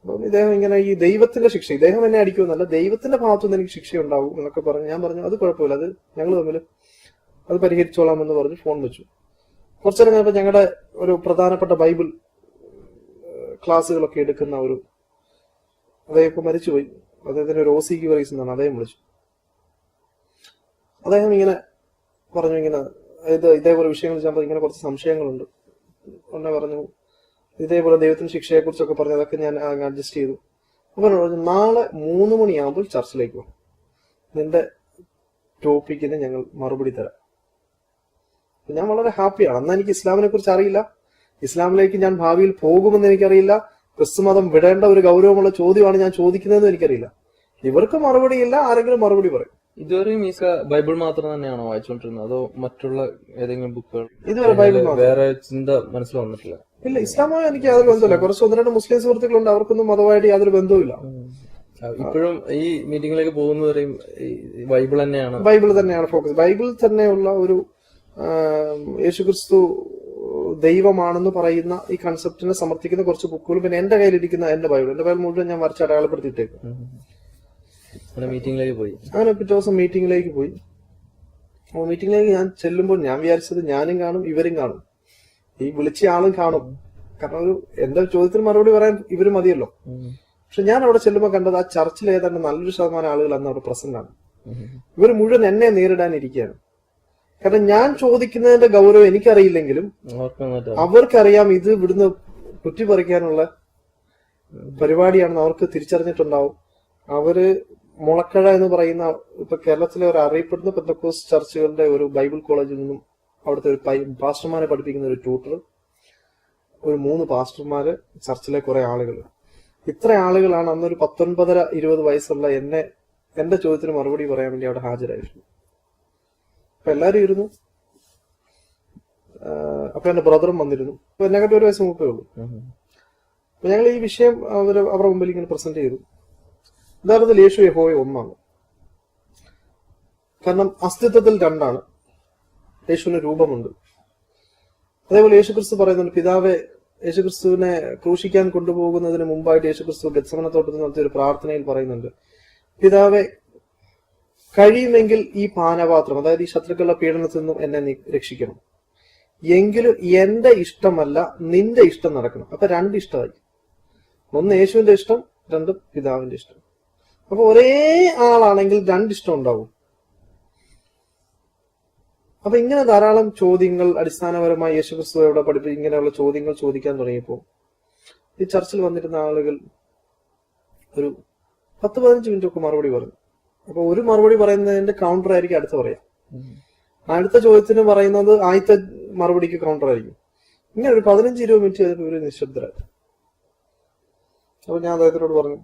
അപ്പം ഇദ്ദേഹം ഇങ്ങനെ ഈ ദൈവത്തിന്റെ ശിക്ഷ, ഇദ്ദേഹം എന്നെ അടിക്കുമെന്നല്ല, ദൈവത്തിന്റെ ഭാഗത്തുനിന്ന് എനിക്ക് ശിക്ഷ ഉണ്ടാവും എന്നൊക്കെ പറഞ്ഞു. ഞാൻ പറഞ്ഞു, അത് കുഴപ്പമില്ല, അത് ഞങ്ങൾ തമ്മിൽ അത് പരിഹരിച്ചോളാം എന്ന് പറഞ്ഞ് ഫോൺ വെച്ചു. കുറച്ചു നേരം കഴിഞ്ഞപ്പോൾ ഞങ്ങളുടെ ഒരു പ്രധാനപ്പെട്ട ബൈബിൾ ക്ലാസ്സുകളൊക്കെ എടുക്കുന്ന അദ്ദേഹം ഇപ്പൊ മരിച്ചുപോയി, അദ്ദേഹത്തിന് ഒരു OC വറീസ് എന്നാണ്, അദ്ദേഹം വിളിച്ചു. അദ്ദേഹം ഇങ്ങനെ പറഞ്ഞു, ഇങ്ങനെ ഇതേപോലെ വിഷയങ്ങൾ വെച്ചാൽ ഇങ്ങനെ കുറച്ച് സംശയങ്ങളുണ്ട്. എന്നെ പറഞ്ഞു, ഇതേപോലെ ദൈവത്തിന്റെ ശിക്ഷയെ കുറിച്ചൊക്കെ പറഞ്ഞു, അതൊക്കെ ഞാൻ അഡ്ജസ്റ്റ് ചെയ്തു. അപ്പൊ പറഞ്ഞു, നാളെ 3 മണിയാകുമ്പോൾ ചർച്ചിലേക്ക് പോകും, നിന്റെ ടോപ്പിക്കിന് ഞങ്ങൾ മറുപടി തരാം. ഞാൻ വളരെ ഹാപ്പിയാണ്. അന്ന് എനിക്ക് ഇസ്ലാമിനെ കുറിച്ച് അറിയില്ല, ഇസ്ലാമിലേക്ക് ഞാൻ ഭാവിയിൽ പോകുമെന്ന് എനിക്കറിയില്ല, ക്രിസ്തുമതം വിടേണ്ട ഒരു ഗൗരവമുള്ള ചോദ്യമാണ് ഞാൻ ചോദിക്കുന്നതെന്ന് എനിക്കറിയില്ല. ഇവർക്ക് മറുപടിയില്ല, ആരെങ്കിലും മറുപടി പറയും. ഇതുവരെയും ഈ ബൈബിൾ മാത്രം തന്നെയാണോ വായിച്ചുകൊണ്ടിരുന്നത്, അതോ മറ്റുള്ള ഏതെങ്കിലും ബുക്കുകൾ? ഇതുവരെ ബൈബിൾ, വേറെ ചിന്ത മനസ്സിൽ വന്നിട്ടില്ല. ഇല്ല, ഇസ്ലാമായി എനിക്ക് യാതൊരു ബന്ധമില്ല. കുറച്ച് 1-2 മുസ്ലിം സുഹൃത്തുക്കളുണ്ട്, അവർക്കൊന്നും മതമായിട്ട് യാതൊരു ബന്ധവുമില്ല. ഇപ്പോഴും ഈ മീറ്റിംഗിലേക്ക് പോകുന്നവരെയും ബൈബിൾ തന്നെയാണ് ഫോക്കസ്. ബൈബിൾ തന്നെയുള്ള ഒരു യേശുക്രിസ്തു ദൈവമാണെന്ന് പറയുന്ന ഈ കൺസെപ്റ്റിനെ സമർത്ഥിക്കുന്ന കുറച്ച് ബുക്കുകൾ, പിന്നെ എന്റെ കയ്യിലിരിക്കുന്ന എന്റെ ബൈബിൾ മുഴുവൻ ഞാൻ വരച്ച് അടയാളപ്പെടുത്തിയിട്ടേക്കും. മീറ്റിംഗിലേക്ക് പോയി. അങ്ങനെ പിറ്റേ ദിവസം മീറ്റിംഗിലേക്ക് പോയി. അപ്പോൾ മീറ്റിംഗിലേക്ക് ഞാൻ ചെല്ലുമ്പോൾ ഞാൻ വിചാരിച്ചത് ഞാനും കാണും ഇവരും കാണും, ഈ വിളിച്ച ആളും കാണും, കാരണം എന്റെ ചോദ്യത്തിന് മറുപടി പറയാൻ ഇവര് മതിയല്ലോ. പക്ഷെ ഞാൻ അവിടെ ചെല്ലുമ്പോൾ കണ്ടത് ആ ചർച്ചിൽ ഏതാണ്ട് നല്ലൊരു ശതമാനം ആളുകൾ അന്ന് അവിടെ പ്രസന്റ് ആണ്. ഇവർ മുഴുവൻ എന്നെ നേരിടാനിരിക്കുകയാണ്. കാരണം ഞാൻ ചോദിക്കുന്നതിന്റെ ഗൗരവം എനിക്കറിയില്ലെങ്കിലും അവർക്കറിയാം ഇത് ഇവിടുന്ന് കുറ്റിപ്പറിക്കാനുള്ള പരിപാടിയാണെന്ന് അവർക്ക് തിരിച്ചറിഞ്ഞിട്ടുണ്ടാവും. അവര് മുളക്കഴ എന്ന് പറയുന്ന ഇപ്പൊ കേരളത്തിലെ ഒരു അറിയപ്പെടുന്ന പെന്തക്കോസ്റ്റ് ചർച്ചുകളുടെ ഒരു ബൈബിൾ കോളേജിൽ നിന്നും അവിടുത്തെ ഒരു പാസ്റ്റർമാരെ പഠിപ്പിക്കുന്ന ഒരു ട്യൂട്ടർ, ഒരു 3 പാസ്റ്റർമാര്, ചർച്ചിലെ കുറെ ആളുകൾ, ഇത്ര ആളുകളാണ് അന്നൊരു 19-20 വയസ്സുള്ള എന്റെ ചോദ്യത്തിന് മറുപടി പറയാൻ വേണ്ടി അവിടെ ഹാജരായിരുന്നു. അപ്പൊ എല്ലാരും ഇരുന്നു. അപ്പൊ എന്റെ ബ്രദറും വന്നിരുന്നു. അപ്പൊ എന്നെക്കാട്ടി 1 വയസ്സ് മൂപ്പേ ഉള്ളൂ. അപ്പൊ ഞങ്ങൾ ഈ വിഷയം അവരുടെ മുമ്പിൽ ഇങ്ങനെ പ്രസന്റ് ചെയ്തു. യഥാർത്ഥത്തിൽ യേശു യഹോവ ഒന്നാണ്. കാരണം അസ്തിത്വത്തിൽ 2 യേശുവിന് രൂപമുണ്ട്. അതേപോലെ യേശുക്രിസ്തു പറയുന്നുണ്ട്, പിതാവെ, യേശുക്രിസ്തുവിനെ ക്രൂശിക്കാൻ കൊണ്ടുപോകുന്നതിന് മുമ്പായിട്ട് യേശുക്രിസ്തു ഗെത്സമന തോട്ടത്തിൽ നടത്തിയ ഒരു പ്രാർത്ഥനയിൽ പറയുന്നുണ്ട്, പിതാവെ, കഴിയുമെങ്കിൽ ഈ പാനപാത്രം, അതായത് ഈ ശത്രുക്കളുടെ പീഡനത്തിൽ നിന്നും എന്നെ നീ രക്ഷിക്കണം, എങ്കിലും എന്റെ ഇഷ്ടമല്ല നിന്റെ ഇഷ്ടം നടക്കണം. അപ്പൊ 2 ഇഷ്ടമായി. 1 യേശുവിന്റെ ഇഷ്ടം, 2 പിതാവിന്റെ ഇഷ്ടം. അപ്പൊ ഒരേ ആളാണെങ്കിൽ 2 ഇഷ്ടം ഉണ്ടാവും. അപ്പൊ ഇങ്ങനെ ധാരാളം ചോദ്യങ്ങൾ അടിസ്ഥാനപരമായി യേശുക്രിസ്തുവോട് ഇങ്ങനെയുള്ള ചോദ്യങ്ങൾ ചോദിക്കാൻ തുടങ്ങിയപ്പോൾ ഈ ചർച്ചിൽ വന്നിരുന്ന ആളുകൾ ഒരു 10-15 മിനിറ്റ് ഒക്കെ മറുപടി പറഞ്ഞു. അപ്പൊ ഒരു മറുപടി പറയുന്നതിന്റെ കൗണ്ടർ ആയിരിക്കും അടുത്ത പറയാം. അടുത്ത ചോദ്യത്തിന് പറയുന്നത് ആദ്യത്തെ മറുപടിക്ക് കൗണ്ടർ ആയിരിക്കും. ഇങ്ങനെ ഒരു 15-20 മിനിറ്റ് ചെയ്തിട്ട് ഇവര് നിശബ്ദരായി. അപ്പൊ ഞാൻ അദ്ദേഹത്തിനോട് പറഞ്ഞു.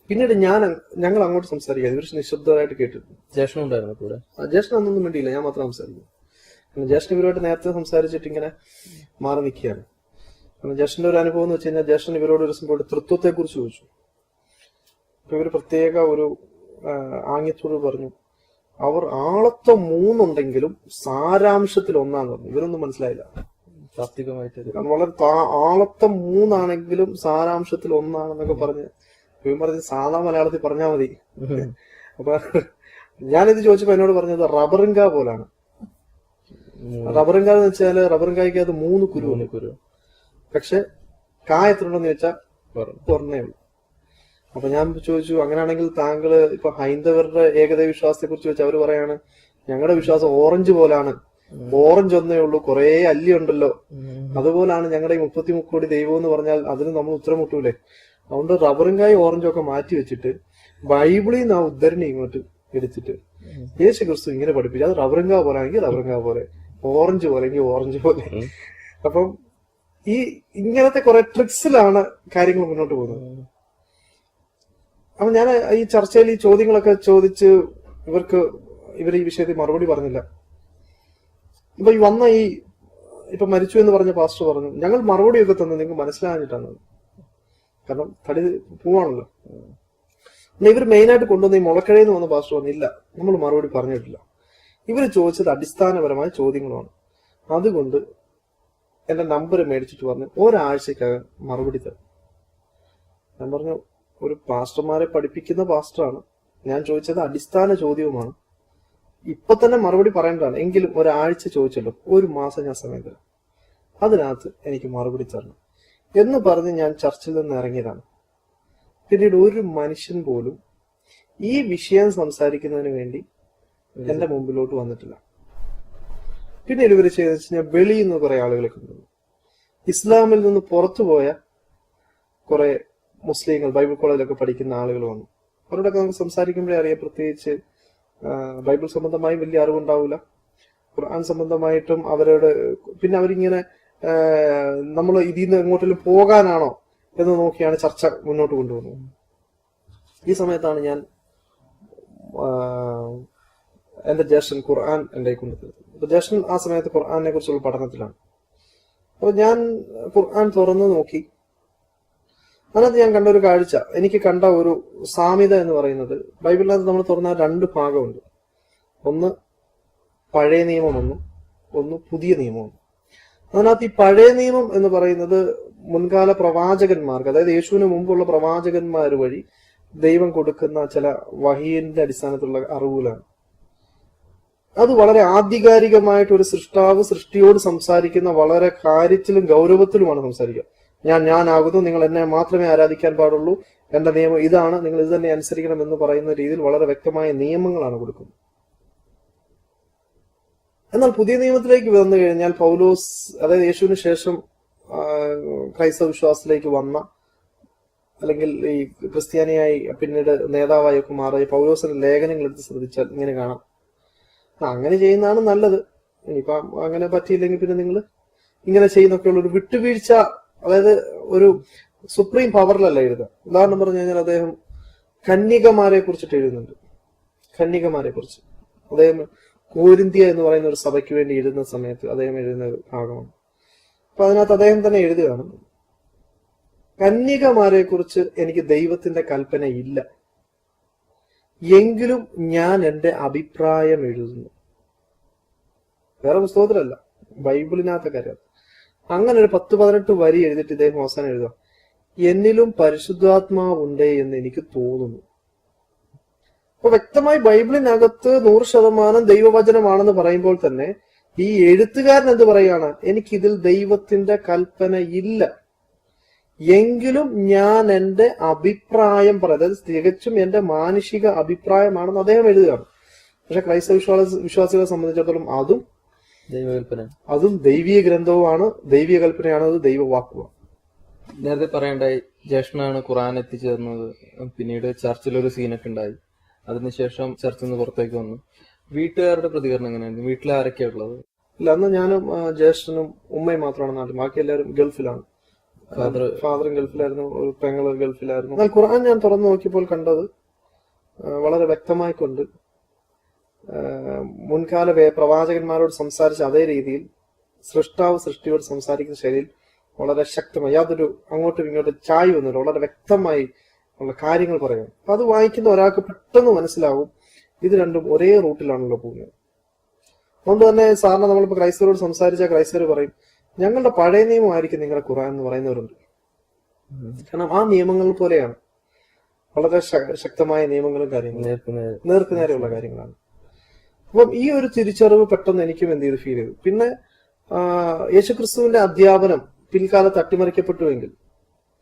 പിന്നീട് ഞങ്ങൾ അങ്ങോട്ട് സംസാരിക്കാതെ ഇവർ നിശബ്ദരായിട്ട് കേട്ടിരുന്നു. ജ്യേഷ്ഠൻ ഉണ്ടായിരുന്നു കൂടെ? ജ്യേഷ്ഠൻ അന്നൊന്നും വേണ്ടിയില്ല, ഞാൻ മാത്രം സംസാരിക്കുന്നു. കാരണം ജ്യേഷ്ഠൻ ഇവരുമായിട്ട് നേരത്തെ സംസാരിച്ചിട്ട് ഇങ്ങനെ മാറി നിൽക്കുകയാണ്. കാരണം ജ്യേഷ്ഠന്റെ ഒരു അനുഭവം എന്ന് വെച്ച് കഴിഞ്ഞാൽ ജ്യേഷ്ഠൻ ഇവരോട് ഒരു ദിവസം പോയിട്ട് തൃത്വത്തെ കുറിച്ച് ചോദിച്ചു. അപ്പൊ ഇവര് പ്രത്യേക ഒരു ആംഗ്യത്തോട് പറഞ്ഞു, അവർ ആളത്വം 3 ഉണ്ടെങ്കിലും സാരാംശത്തിൽ ഒന്നാന്ന് പറഞ്ഞു. ഇവരൊന്നും മനസ്സിലായില്ല. താത്വികമായിട്ട് വളരെ ആളത്വം 3 ആണെങ്കിലും സാരാംശത്തിൽ ഒന്നാണെന്നൊക്കെ പറഞ്ഞ് ഇവൻ പറഞ്ഞ് സാധാ മലയാളത്തിൽ പറഞ്ഞാൽ മതി. അപ്പൊ ഞാനിത് ചോദിച്ചപ്പോ എന്നോട് പറഞ്ഞത് റബറിങ്ക പോലാണ്. റബറിങ്ക എന്ന് വെച്ചാല് റബറിങ്കായ്ക്ക് അത് 3 കുരു, പക്ഷെ കായ എത്രയുണ്ടെന്ന് ചോദിച്ചാൽ ഒരെണ്ണേ ഉള്ളൂ. അപ്പൊ ഞാൻ ചോദിച്ചു, അങ്ങനെയാണെങ്കിൽ താങ്കള് ഇപ്പൊ ഹൈന്ദവരുടെ ഏകദൈവ വിശ്വാസത്തെ കുറിച്ച് ചോദിച്ചാൽ അവര് പറയാണ് ഞങ്ങളുടെ വിശ്വാസം ഓറഞ്ച് പോലാണ്, ഓറഞ്ച് ഒന്നേ ഉള്ളൂ, കുറെ അല്ലി ഉണ്ടല്ലോ, അതുപോലാണ് ഞങ്ങളുടെ ഈ 33 കോടി ദൈവം എന്ന് പറഞ്ഞാൽ അതിന് നമ്മൾ ഉത്തരം മുട്ടൂലേ. അതുകൊണ്ട് റബറിങ്കായും ഓറഞ്ചും ഒക്കെ മാറ്റി വെച്ചിട്ട് ബൈബിളിൽ നിന്ന് ആ ഉദ്ധരണി ഇങ്ങോട്ട് എടുത്തിട്ട് യേശു ക്രിസ്തു ഇങ്ങനെ പഠിപ്പിച്ചു, അത് റബറിങ്ക പോലാണെങ്കിൽ റബറിങ്ക പോലെ, ഓറഞ്ച് പോലെങ്കിൽ ഓറഞ്ച് പോലെ. അപ്പം ഇങ്ങനത്തെ കുറെ ട്രിക്സിലാണ് കാര്യങ്ങൾ മുന്നോട്ട് പോകുന്നത്. അപ്പൊ ഞാൻ ഈ ചർച്ചയിൽ ഈ ചോദ്യങ്ങളൊക്കെ ചോദിച്ച് ഇവർ ഈ വിഷയത്തിൽ മറുപടി പറഞ്ഞില്ല. അപ്പൊ ഇപ്പൊ മരിച്ചു എന്ന് പറഞ്ഞ പാസ്റ്റർ പറഞ്ഞു, ഞങ്ങൾ മറുപടിയൊക്കെ തന്നെ നിങ്ങൾക്ക് മനസ്സിലാഞ്ഞിട്ടാണ്, കാരണം തടി പോവാണല്ലോ. ഇവർ മെയിനായിട്ട് കൊണ്ടുവന്ന ഈ മുളക്കഴയെന്ന് വന്ന പാസ്റ്റർ പറഞ്ഞില്ല, നമ്മൾ മറുപടി പറഞ്ഞിട്ടില്ല. ഇവര് ചോദിച്ചത് അടിസ്ഥാനപരമായ ചോദ്യങ്ങളാണ്. അതുകൊണ്ട് എന്റെ നമ്പർ മേടിച്ചിട്ട് പറഞ്ഞു ഒരാഴ്ചക്കകം മറുപടി തരും. ഞാൻ പറഞ്ഞു, ഒരു പാസ്റ്റർമാരെ പഠിപ്പിക്കുന്ന പാസ്റ്ററാണ്, ഞാൻ ചോദിച്ചത് അടിസ്ഥാന ചോദ്യവുമാണ്, ഇപ്പൊ തന്നെ മറുപടി പറയേണ്ടതാണ്, എങ്കിലും ഒരാഴ്ച ചോദിച്ചല്ലോ, 1 മാസം ഞാൻ സമയം തരാം, അതിനകത്ത് എനിക്ക് മറുപടി തരണം എന്ന് പറഞ്ഞ് ഞാൻ ചർച്ചിൽ നിന്ന് ഇറങ്ങിയതാണ്. പിന്നീട് ഒരു മനുഷ്യൻ പോലും ഈ വിഷയം സംസാരിക്കുന്നതിന് വേണ്ടി എന്റെ മുമ്പിലോട്ട് വന്നിട്ടില്ല. പിന്നീട് ഇവര് ചെയ്തെന്ന് വെച്ച് കഴിഞ്ഞാൽ വെളിയിൽ നിന്ന് കുറെ ആളുകളെ കൊണ്ടുവന്നു. ഇസ്ലാമിൽ നിന്ന് പുറത്തുപോയ കുറെ മുസ്ലിങ്ങൾ ബൈബിൾ കോളേജിലൊക്കെ പഠിക്കുന്ന ആളുകൾ വന്നു. അവരോടൊക്കെ നമുക്ക് സംസാരിക്കുമ്പോഴേ അറിയാം, പ്രത്യേകിച്ച് ബൈബിൾ സംബന്ധമായി വലിയ അറിവുണ്ടാവില്ല, ഖുർആൻ സംബന്ധമായിട്ടും പിന്നെ അവരിങ്ങനെ നമ്മൾ ഇതിൽ നിന്ന് എങ്ങോട്ടെങ്കിലും പോകാനാണോ എന്ന് നോക്കിയാണ് ചർച്ച മുന്നോട്ട് കൊണ്ടുപോകുന്നത്. ഈ സമയത്താണ് ഞാൻ എന്റെ ജ്യേഷ്ഠൻ ഖുർആൻ എന്റെ കൊണ്ടുതരുന്നത്. അപ്പൊ ജ്യേഷ്ഠൻ ആ സമയത്ത് ഖുർആനെ കുറിച്ചുള്ള പഠനത്തിലാണ്. അപ്പൊ ഞാൻ ഖുർആൻ തുറന്നു നോക്കി. അതിനകത്ത് ഞാൻ കണ്ട ഒരു കാഴ്ച, എനിക്ക് കണ്ട ഒരു സാമ്യത എന്ന് പറയുന്നത്, ബൈബിളിനകത്ത് നമ്മൾ തുറന്ന 2 ഭാഗമുണ്ട്. ഒന്ന് പഴയ നിയമമൊന്നും, ഒന്ന് പുതിയ നിയമവും. അതിനകത്ത് ഈ പഴയ നിയമം എന്ന് പറയുന്നത് മുൻകാല പ്രവാചകന്മാർക്ക്, അതായത് യേശുവിന് മുമ്പുള്ള പ്രവാചകന്മാർ വഴി ദൈവം കൊടുക്കുന്ന ചില വഹീന്റെ അടിസ്ഥാനത്തിലുള്ള അറിവുകളാണ്. അത് വളരെ ആധികാരികമായിട്ട് ഒരു സൃഷ്ടാവ് സൃഷ്ടിയോട് സംസാരിക്കുന്ന വളരെ കാര്യത്തിലും ഗൗരവത്തിലുമാണ് സംസാരിക്കുക. ഞാനാകുന്നു, നിങ്ങൾ എന്നെ മാത്രമേ ആരാധിക്കാൻ പാടുള്ളൂ, എന്റെ നിയമം ഇതാണ്, നിങ്ങൾ ഇത് തന്നെ അനുസരിക്കണം എന്ന് പറയുന്ന രീതിയിൽ വളരെ വ്യക്തമായ നിയമങ്ങളാണ് കൊടുക്കുന്നത്. എന്നാൽ പുതിയ നിയമത്തിലേക്ക് വന്നു കഴിഞ്ഞാൽ പൗലോസ്, അതായത് യേശുവിന് ശേഷം ക്രൈസ്തവ വിശ്വാസത്തിലേക്ക് വന്ന, അല്ലെങ്കിൽ ഈ ക്രിസ്ത്യാനിയായി പിന്നീട് നേതാവായൊക്കെ മാറിയ പൗലോസിന്റെ ലേഖനങ്ങൾ എടുത്ത് ശ്രദ്ധിച്ചാൽ ഇങ്ങനെ കാണാം. അങ്ങനെ ചെയ്യുന്നതാണ് നല്ലത്, ഇനിയിപ്പൊ അങ്ങനെ പറ്റിയില്ലെങ്കിൽ പിന്നെ നിങ്ങൾ ഇങ്ങനെ ചെയ്യുന്നൊക്കെയുള്ള ഒരു വിട്ടുവീഴ്ച, അതായത് ഒരു സുപ്രീം പവറിലല്ല എഴുതുക. ഉദാഹരണം പറഞ്ഞു കഴിഞ്ഞാൽ അദ്ദേഹം കന്യകമാരെ കുറിച്ചിട്ട് എഴുതുന്നുണ്ട്. കന്യകമാരെ കുറിച്ച് അദ്ദേഹം കോരിന്ത്യ എന്ന് പറയുന്ന ഒരു സഭയ്ക്ക് വേണ്ടി എഴുതുന്ന സമയത്ത് അദ്ദേഹം എഴുതുന്ന ഒരു ഭാഗമാണ്. അപ്പൊ അതിനകത്ത് അദ്ദേഹം തന്നെ എഴുതുകയാണ്, കന്യകമാരെ കുറിച്ച് എനിക്ക് ദൈവത്തിന്റെ കൽപ്പന ഇല്ല, എങ്കിലും ഞാൻ എന്റെ അഭിപ്രായം എഴുതുന്നു. വേറെ പുസ്തകത്തിലല്ല, ബൈബിളിനകത്തെ കാര്യം. അങ്ങനെ ഒരു 10-18 വരി എഴുതിയിട്ട് ഇദ്ദേഹം അവസാനം എഴുതാം, എന്നിലും പരിശുദ്ധാത്മാവുണ്ടേ എന്ന് എനിക്ക് തോന്നുന്നു. അപ്പൊ വ്യക്തമായി ബൈബിളിനകത്ത് 100% ദൈവവചനമാണെന്ന് പറയുമ്പോൾ തന്നെ ഈ എഴുത്തുകാരൻ എന്ത് പറയാണ്, എനിക്കിതിൽ ദൈവത്തിന്റെ കൽപ്പന ഇല്ല, എങ്കിലും ഞാൻ എന്റെ അഭിപ്രായം പറയാം, അതായത് തികച്ചും എന്റെ മാനുഷിക അഭിപ്രായമാണെന്ന് അദ്ദേഹം എഴുതുകയാണ്. പക്ഷെ ക്രൈസ്തവ വിശ്വാസികളെ സംബന്ധിച്ചിടത്തോളം ദൈവകൽപ്പന. അതും ദൈവീയ ഗ്രന്ഥവുമാണ്, ദൈവീയ കൽപ്പനയാണ്, അത് ദൈവവാക്കുമാണ്. നേരത്തെ പറയണ്ടായി ജ്യേഷ്ഠനാണ് ഖുർആൻ എത്തിച്ചേർന്നത്. പിന്നീട് ചർച്ചിലൊരു സീനൊക്കെ ഉണ്ടായി. അതിനുശേഷം ചർച്ചിൽ നിന്ന് പുറത്തേക്ക് വന്നു. വീട്ടുകാരുടെ പ്രതികരണം എങ്ങനെയായിരുന്നു? വീട്ടിൽ ആരൊക്കെയാ ഉള്ളത്? ഇല്ല, അന്ന് ഞാനും ജ്യേഷ്ഠനും ഉമ്മയും മാത്രമാണ് നാട്ടിൽ. ബാക്കി എല്ലാവരും ഗൾഫിലാണ്. ഫാദറും ഗൾഫിലായിരുന്നു, ഒരു പെങ്ങള് ഗൾഫിലായിരുന്നു. എന്നാൽ ഖുർആൻ ഞാൻ തുറന്നു നോക്കിയപ്പോൾ കണ്ടത് വളരെ വ്യക്തമായിക്കൊണ്ട് മുൻകാല പ്രവാചകന്മാരോട് സംസാരിച്ച അതേ രീതിയിൽ സൃഷ്ടാവ് സൃഷ്ടിയോട് സംസാരിക്കുന്ന ശൈലിയിൽ വളരെ ശക്തമായി, യാതൊരു അങ്ങോട്ടും ഇങ്ങോട്ടും ചായ ഒന്നുമില്ല, വളരെ വ്യക്തമായി ഉള്ള കാര്യങ്ങൾ പറയാം. അപ്പൊ അത് വായിക്കുന്ന ഒരാൾക്ക് പെട്ടെന്ന് മനസ്സിലാവും ഇത് രണ്ടും ഒരേ റൂട്ടിലാണല്ലോ പോകുന്നത്. അതുകൊണ്ട് തന്നെ സാറിന് നമ്മളിപ്പോ ക്രൈസ്തവരോട് സംസാരിച്ച ക്രൈസ്തവർ പറയും ഞങ്ങളുടെ പഴയ നിയമമായിരിക്കും നിങ്ങളുടെ ഖുർആൻ എന്ന് പറയുന്നവരുണ്ട്. കാരണം ആ നിയമങ്ങൾ പോലെയാണ്, വളരെ ശക്തമായ നിയമങ്ങളും കാര്യങ്ങളും, നേർക്കുനേരെയുള്ള കാര്യങ്ങളാണ്. അപ്പം ഈ ഒരു തിരിച്ചറിവ് പെട്ടെന്ന് എനിക്കും എന്ത് ചെയ്ത് ഫീൽ ചെയ്തു. പിന്നെ യേശുക്രിസ്തുവിന്റെ അധ്യാപനം പിൽക്കാലത്ത് അട്ടിമറിക്കപ്പെട്ടുവെങ്കിൽ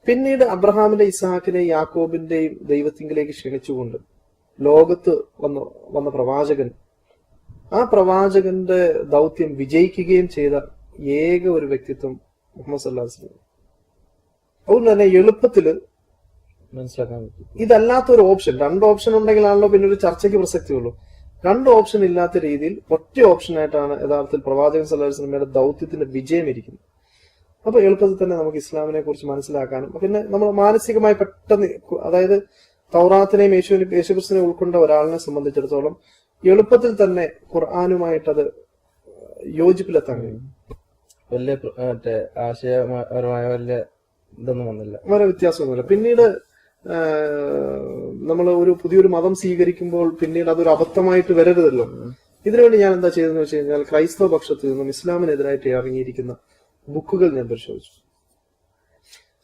പിന്നീട് അബ്രഹാമിന്റെ, ഇസ്ഹാക്കിന്റെയും യാക്കോബിന്റെയും ദൈവത്തിങ്കിലേക്ക് ക്ഷണിച്ചുകൊണ്ട് ലോകത്ത് വന്ന പ്രവാചകൻ, ആ പ്രവാചകന്റെ ദൗത്യം വിജയിക്കുകയും ചെയ്ത ഏക ഒരു വ്യക്തിത്വം മുഹമ്മദ് സല്ലല്ലാഹു അലൈഹി വസല്ലം. അതുകൊണ്ട് തന്നെ എളുപ്പത്തില് മനസ്സിലാക്കാൻ പറ്റും ഇതല്ലാത്തൊരു ഓപ്ഷൻ, രണ്ട് ഓപ്ഷൻ ഉണ്ടെങ്കിലാണല്ലോ പിന്നെ ഒരു ചർച്ചയ്ക്ക് പ്രസക്തിയുള്ളൂ. രണ്ട് ഓപ്ഷൻ ഇല്ലാത്ത രീതിയിൽ ഒറ്റ ഓപ്ഷനായിട്ടാണ് യഥാർത്ഥത്തിൽ പ്രവാചകൻ സല്ലല്ലാഹു അലൈഹി വസല്ലമയുടെ ദൗത്യത്തിന്റെ വിജയം ഇരിക്കുന്നത്. അപ്പൊ എളുപ്പത്തിൽ തന്നെ നമുക്ക് ഇസ്ലാമിനെ കുറിച്ച് മനസ്സിലാക്കാനും പിന്നെ നമ്മൾ മാനസികമായി പെട്ടെന്ന്, അതായത് തൗറാത്തിനെയും യേശുക്രിസ്തുവിനെ ഉൾക്കൊണ്ട ഒരാളിനെ സംബന്ധിച്ചിടത്തോളം എളുപ്പത്തിൽ തന്നെ ഖുർആനുമായിട്ടത് യോജിപ്പിലെത്താൻ കഴിയും. വലിയ ആശയപരമായ വലിയ ഇതൊന്നും വന്നില്ല, വളരെ വ്യത്യാസമൊന്നുമില്ല. പിന്നീട് നമ്മൾ ഒരു പുതിയൊരു മതം സ്വീകരിക്കുമ്പോൾ പിന്നീട് അതൊരു അബദ്ധമായിട്ട് വരരുതല്ലോ. ഇതിനുവേണ്ടി ഞാൻ എന്താ ചെയ്തതെന്ന് വെച്ച് കഴിഞ്ഞാൽ ക്രൈസ്തവ പക്ഷത്തിൽ നിന്നും ഇസ്ലാമിനെതിരായിട്ട് ഇറങ്ങിയിരിക്കുന്ന ബുക്കുകൾ ഞാൻ പരിശോധിച്ചു.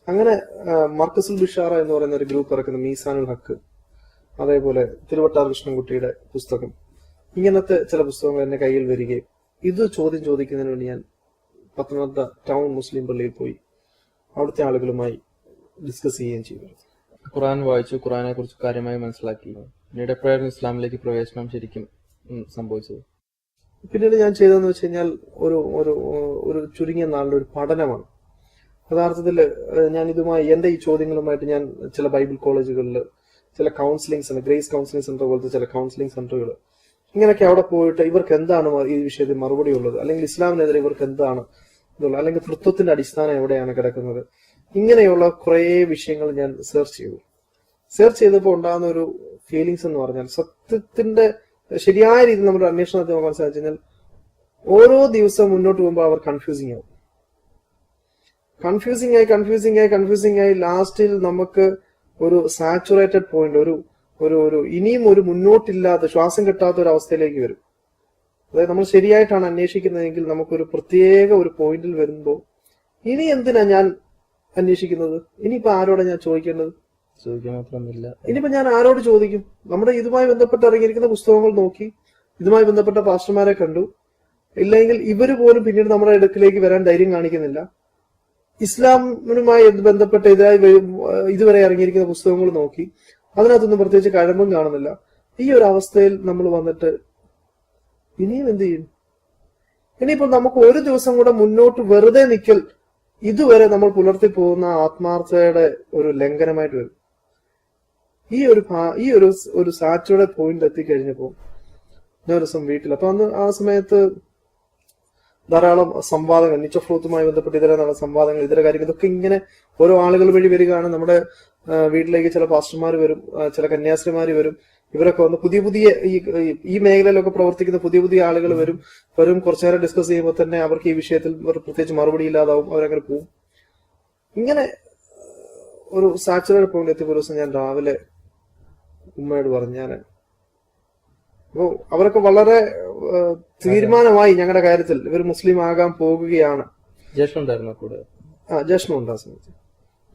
അങ്ങനെ മർക്കസുൽ ബിഷാറ എന്ന് പറയുന്ന ഒരു ഗ്രൂപ്പ് ഇറക്കുന്ന മീസാനുൽ ഹക്ക്, അതേപോലെ തിരുവട്ടാർ കൃഷ്ണൻകുട്ടിയുടെ പുസ്തകം, ഇങ്ങനത്തെ ചില പുസ്തകങ്ങൾ എന്റെ കയ്യിൽ വരികയും ഇത് ചോദ്യം ചോദിക്കുന്നതിന് വേണ്ടി ഞാൻ പത്തനംതിട്ട ടൗൺ മുസ്ലിം പള്ളിയിൽ പോയി അവിടുത്തെ ആളുകളുമായി ഡിസ്കസ് ചെയ്യുകയും ചെയ്തു. ഖുർആൻ വായിച്ചു, ഖുർആനെ കുറിച്ച് കാര്യമായി മനസ്സിലാക്കി. പിന്നീട് എപ്പോഴായിരുന്നു ഇസ്ലാമിലേക്ക് പ്രവേശനം ശരിക്കും സംഭവിച്ചത്? പിന്നീട് ഞാൻ ചെയ്തതെന്ന് വെച്ച് കഴിഞ്ഞാൽ ഒരു ചുരുങ്ങിയ നാളിലെ ഒരു പഠനമാണ്. യഥാർത്ഥത്തിൽ ഞാൻ ഇതുമായി എന്റെ ഈ ചോദ്യങ്ങളുമായിട്ട് ഞാൻ ചില ബൈബിൾ കോളേജുകളിൽ, ചില counselling centre, grace counselling centre പോലത്തെ ചില കൗൺസിലിംഗ് സെന്ററുകൾ, ഇങ്ങനെയൊക്കെ അവിടെ പോയിട്ട് ഇവർക്ക് എന്താണ് ഈ വിഷയത്തിൽ മറുപടി ഉള്ളത്, അല്ലെങ്കിൽ ഇസ്ലാമിനെതിരെ ഇവർക്ക് എന്താണ് ഇതുള്ളത്, അല്ലെങ്കിൽ തൃത്വത്തിന്റെ അടിസ്ഥാനം എവിടെയാണ് കിടക്കുന്നത്, ഇങ്ങനെയുള്ള കുറെ വിഷയങ്ങൾ ഞാൻ സെർച്ച് ചെയ്തപ്പോൾ ഉണ്ടാകുന്ന ഒരു ഫീലിങ്സ് എന്ന് പറഞ്ഞാൽ സത്യത്തിന്റെ ശരിയായ രീതിയിൽ നമ്മുടെ അന്വേഷണത്തെ മനസ്സിലാക്കി കഴിഞ്ഞാൽ ഓരോ ദിവസവും മുന്നോട്ട് പോകുമ്പോൾ അവർ കൺഫ്യൂസിങ് ആയി ലാസ്റ്റിൽ നമുക്ക് ഒരു സാച്ചുറേറ്റഡ് പോയിന്റ്, ഒരു ഇനിയും ഒരു മുന്നോട്ടില്ലാത്ത, ശ്വാസം കിട്ടാത്ത ഒരു അവസ്ഥയിലേക്ക് വരും. അതായത് നമ്മൾ ശരിയായിട്ടാണ് അന്വേഷിക്കുന്നതെങ്കിൽ നമുക്കൊരു പ്രത്യേക ഒരു പോയിന്റിൽ വരുമ്പോൾ ഇനി എന്തിനാ ഞാൻ അന്വേഷിക്കുന്നത്, ഇനിയിപ്പോ ആരോടെ ഞാൻ ചോദിക്കേണ്ടത്, ചോദിക്കാൻ മാത്രമൊന്നുമില്ല, ഇനിയിപ്പോ ഞാൻ ആരോട് ചോദിക്കും? നമ്മുടെ ഇതുമായി ബന്ധപ്പെട്ട് ഇറങ്ങിയിരിക്കുന്ന പുസ്തകങ്ങൾ നോക്കി, ഇതുമായി ബന്ധപ്പെട്ട പാസ്റ്റർമാരെ കണ്ടു, ഇല്ലെങ്കിൽ ഇവര് പോലും പിന്നീട് നമ്മുടെ അടുക്കിലേക്ക് വരാൻ ധൈര്യം കാണിക്കുന്നില്ല. ഇസ്ലാമിനുമായി ബന്ധപ്പെട്ട് ഇതുവരെ ഇറങ്ങിയിരിക്കുന്ന പുസ്തകങ്ങൾ നോക്കി, അതിനകത്തൊന്നും പ്രത്യേകിച്ച് കഴമ്പും കാണുന്നില്ല. ഈ ഒരു അവസ്ഥയിൽ നമ്മൾ വന്നിട്ട് ഇനിയും എന്ത് ചെയ്യും? ഇനിയിപ്പോ നമുക്ക് ഒരു ദിവസം കൂടെ മുന്നോട്ട് വെറുതെ നിൽക്കൽ ഇതുവരെ നമ്മൾ പുലർത്തി പോകുന്ന ആത്മാർത്ഥതയുടെ ഒരു ലംഘനമായിട്ട് വരും. ഈ ഒരു സാച്ചുറേറ്റ് പോയിന്റ് എത്തിക്കഴിഞ്ഞപ്പോ ഞാൻ ഒരു ദിവസം വീട്ടിൽ, അപ്പൊ അന്ന് ആ സമയത്ത് ധാരാളം സംവാദങ്ങൾ, നിച്ച് ഓഫ് ട്രൂത്തുമായി ബന്ധപ്പെട്ട് ഇതര സംവാദങ്ങൾ, ഇതര കാര്യങ്ങൾ, ഇതൊക്കെ ഇങ്ങനെ ഓരോ ആളുകൾ വഴി വരികയാണ്. നമ്മുടെ വീട്ടിലേക്ക് ചില പാസ്റ്റർമാർ വരും, ചില കന്യാസ്ത്രീമാര് വരും, ഇവരൊക്കെ വന്ന് പുതിയ ഈ മേഖലയിലൊക്കെ പ്രവർത്തിക്കുന്ന പുതിയ ആളുകൾ വരും. കുറച്ചു നേരം ഡിസ്കസ് ചെയ്യുമ്പോൾ തന്നെ അവർക്ക് ഈ വിഷയത്തിൽ പ്രത്യേകിച്ച് മറുപടി ഇല്ലാതാവും, അവരങ്ങനെ പോവും. ഇങ്ങനെ ഒരു സാച്ചുറേറ്റ് പോയിന്റ് എത്തിയ ഒരു ദിവസം ഞാൻ രാവിലെ ഉമ്മയോട് പറഞ്ഞു, അപ്പോ അവരൊക്കെ വളരെ തീരുമാനമായി ഞങ്ങളുടെ കാര്യത്തിൽ, ഇവർ മുസ്ലിം ആകാൻ പോകുകയാണ്. ജ്യേഷ്ഠനുണ്ടായിരുന്നു കൂടെ? ജ്യേഷ്ഠനുണ്ട് ആ സമയത്ത്.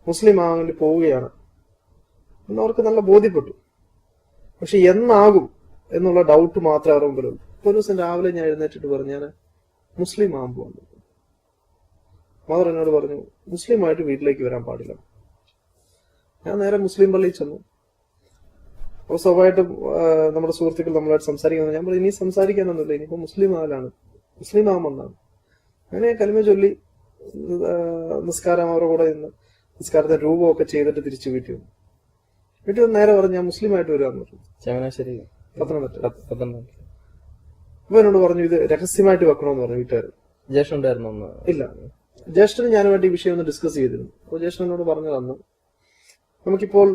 മുസ്ലിം ആകാൻ വേണ്ടി പോവുകയാണ് എന്നവർക്ക് നല്ല ബോധ്യപ്പെട്ടു. പക്ഷെ എന്നാകും എന്നുള്ള ഡൗട്ട് മാത്രമേ അവരുടെ മുമ്പിലുള്ളൂ. ഒരു ദിവസം രാവിലെ ഞാൻ എഴുന്നേറ്റിട്ട് പറഞ്ഞു, ഞാൻ മുസ്ലിം ആകാൻ പോകുന്നു. മദർ എന്നോട് പറഞ്ഞു, മുസ്ലിമായിട്ട് വീട്ടിലേക്ക് വരാൻ പാടില്ല. ഞാൻ നേരെ മുസ്ലിം പള്ളിയിൽ ചെന്നു. അപ്പോൾ സ്വാഭാവികമായിട്ടും നമ്മുടെ സുഹൃത്തുക്കൾ നമ്മളായിട്ട് സംസാരിക്കുന്നത്, ഞാൻ പറഞ്ഞു ഇനി സംസാരിക്കാനൊന്നുമില്ല, ഇനിയിപ്പോ മുസ്ലിം ആവലാണ്, മുസ്ലിം ആവുമെന്നാണ്. അങ്ങനെ കലിമ ചൊല്ലി നിസ്കാരം അവരുടെ കൂടെ നിന്ന് നിസ്കാരത്തെ രൂപമൊക്കെ ചെയ്തിട്ട് തിരിച്ചു വീട്ടിൽ വന്നു. വീട്ടിൽ വന്ന് നേരെ പറഞ്ഞു ഞാൻ മുസ്ലിം ആയിട്ട് വരാമെന്ന് പറഞ്ഞു. ചങ്ങനാശ്ശേരി, പത്തനംതിട്ട. അപ്പൊ എന്നോട് പറഞ്ഞു ഇത് രഹസ്യമായിട്ട് വെക്കണമെന്ന് പറഞ്ഞു വീട്ടുകാർ. ജ്യേഷ്ഠൻ ഉണ്ടായിരുന്നു? ഇല്ല, ജ്യേഷ്ഠന് ഞാനുമായിട്ട് ഈ വിഷയം ഒന്ന് ഡിസ്കസ് ചെയ്തിരുന്നു. അപ്പോൾ ജ്യേഷ്ഠൻ എന്നോട് പറഞ്ഞു തന്നു നമുക്കിപ്പോൾ